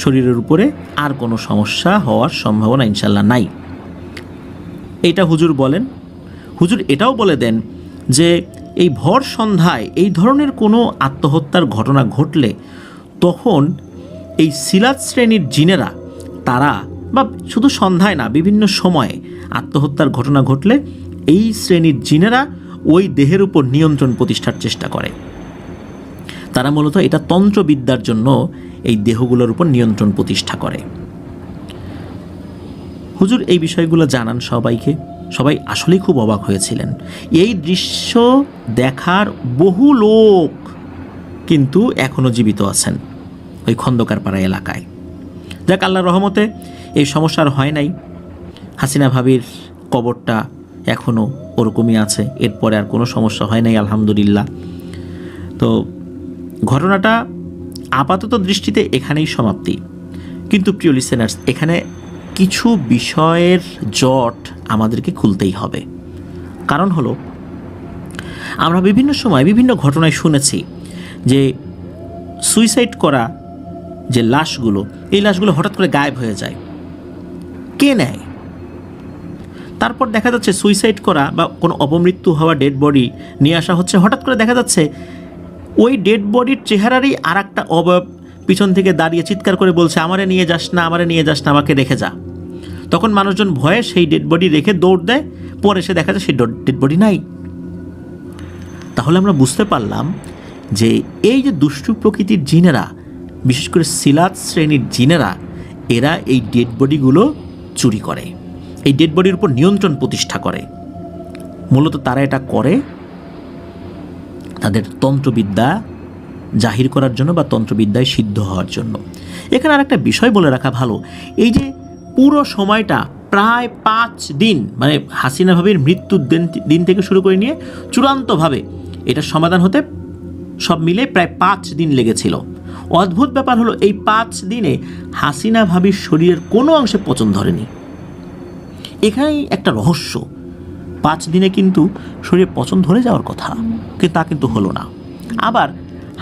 শরীরের উপরে আর কোনো সমস্যা হওয়ার সম্ভাবনা ইনশাল্লাহ নাই, এইটা হুজুর বলেন। হুজুর এটাও বলে দেন যে এই ভর সন্ধ্যায় এই ধরনের কোনো আত্মহত্যার ঘটনা ঘটলে তখন এই সিলাত শ্রেণীর জিনেরা, তারা, বা শুধু সন্ধ্যায় না, বিভিন্ন সময়ে আত্মহত্যার ঘটনা ঘটলে এই শ্রেণীর জিনেরা ওই দেহের উপর নিয়ন্ত্রণ প্রতিষ্ঠার চেষ্টা করে। তারা মূলত এটা তন্ত্রবিদ্যার জন্য এই দেহগুলোর উপর নিয়ন্ত্রণ প্রতিষ্ঠা করে। হুজুর এই বিষয়গুলো জানান সবাইকে। সবাই আসলেই খুব অবাক হয়েছিলেন। এই দৃশ্য দেখার বহু লোক কিন্তু এখনও জীবিত আছেন ওই খন্দকারপাড়া এলাকায়। যাক, আল্লাহর রহমতে এই সমস্যা আর হয় নাই। হাসিনা ভাবির কবরটা এখনও ওরকমই আছে, এরপরে আর কোনো সমস্যা হয় নাই আলহামদুলিল্লাহ। তো ঘটনাটা আপাতত দৃষ্টিতে এখানেই সমাপ্তি, কিন্তু প্রিয় লিসেনার্স, এখানে কিছু বিষয়ের জট আমাদেরকে খুলতেই হবে। কারণ হলো, আমরা বিভিন্ন সময় বিভিন্ন ঘটনায় শুনেছি যে সুইসাইড করা যে লাশগুলো, এই লাশগুলো হঠাৎ করে গায়েব হয়ে যায়। কে নেয়? তারপর দেখা যাচ্ছে সুইসাইড করা বা কোনো অপমৃত্যু হওয়া ডেড বডি নিয়ে আসা হচ্ছে, হঠাৎ করে দেখা যাচ্ছে ওই ডেড বডির চেহারারই আর একটা অবয়ব পিছন থেকে দাঁড়িয়ে চিৎকার করে বলছে, আমারে নিয়ে যাস না, আমারে নিয়ে যাস না, আমাকে রেখে যা। তখন মানুষজন ভয়ে সেই ডেড বডি রেখে দৌড় দেয়, পরে এসে দেখা যায় সেই ডেড বডি নাই। তাহলে আমরা বুঝতে পারলাম যে এই যে দুষ্টু প্রকৃতির জিনেরা, বিশেষ করে সিলাত শ্রেণীর জিনেরা, এরা এই ডেড বডিগুলো চুরি করে, এই ডেড বডির উপর নিয়ন্ত্রণ প্রতিষ্ঠা করে। মূলত তারা এটা করে তাদের তন্ত্রবিদ্যা জাহির করার জন্য বা তন্ত্রবিদ্যায় সিদ্ধ হওয়ার জন্য। এখানে আর একটা বিষয় বলে রাখা ভালো, এই যে পুরো সময়টা প্রায় 5 দিন, মানে হাসিনা ভাবির মৃত্যুর দিন থেকে শুরু করে নিয়ে চূড়ান্তভাবে এটার সমাধান হতে সব মিলে প্রায় 5 দিন লেগেছিল। অদ্ভুত ব্যাপার হলো, এই 5 দিনে হাসিনা ভাবির শরীরের কোনো অংশে পচন ধরেনি। এখানেই একটা রহস্য। 5 দিনে কিন্তু শরীরে পচন ধরে যাওয়ার কথা, কিন্তু তা কিন্তু হলো না। আবার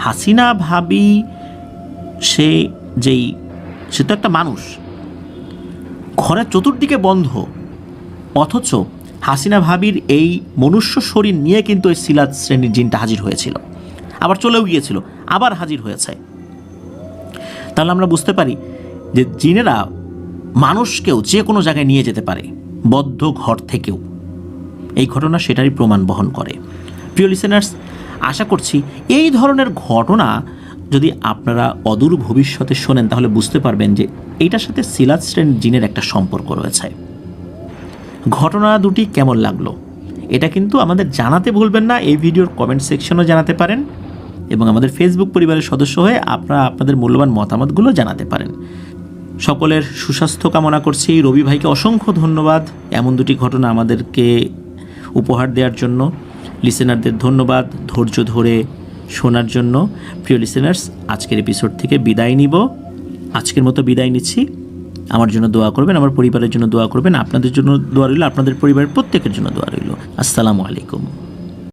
হাসিনা ভাবি সে তো একটা মানুষ, ঘরের চতুর্দিকে বন্ধ, অথচ হাসিনা ভাবির এই মনুষ্য শরীর নিয়ে কিন্তু ওই সিলাত শ্রেণীর জিনটা হাজির হয়েছিল, আবার চলেও গিয়েছিল, আবার হাজির হয়েছে। তাহলে আমরা বুঝতে পারি যে জিনেরা মানুষকেও যে কোনো জায়গায় নিয়ে যেতে পারে, বদ্ধ ঘর থেকেও। এই ঘটনা সেটারই প্রমাণ বহন করে। প্রিয় লিসেনার্স, আশা করছি এই ধরনের ঘটনা যদি আপনারা অদূর ভবিষ্যতে শোনেন, তাহলে বুঝতে পারবেন যে এইটার সাথে সিলাত শ্রেণীর জিনের একটা সম্পর্ক রয়েছে। ঘটনা দুটি কেমন লাগলো এটা কিন্তু আমাদের জানাতে ভুলবেন না। এই ভিডিওর কমেন্ট সেকশনও জানাতে পারেন এবং আমাদের ফেসবুক পরিবারের সদস্য হয়ে আপনারা আপনাদের মূল্যবান মতামতগুলো জানাতে পারেন। সকলের সুস্বাস্থ্য কামনা করছি। রবি ভাইকে অসংখ্য ধন্যবাদ এমন দুটি ঘটনা আমাদেরকে উপহার দেওয়ার জন্য। লিসেনারদের ধন্যবাদ ধৈর্য ধরে শোনার জন্য। প্রিয় লিসেনার্স, আজকের এপিসোড থেকে বিদায় নিব। আজকের মতো বিদায় নিচ্ছি। আমার জন্য দোয়া করবেন, আমার পরিবারের জন্য দোয়া করবেন, আপনাদের জন্য দোয়া রইল, আপনাদের পরিবারের প্রত্যেকের জন্য দোয়া রইল। আসসালামু আলাইকুম।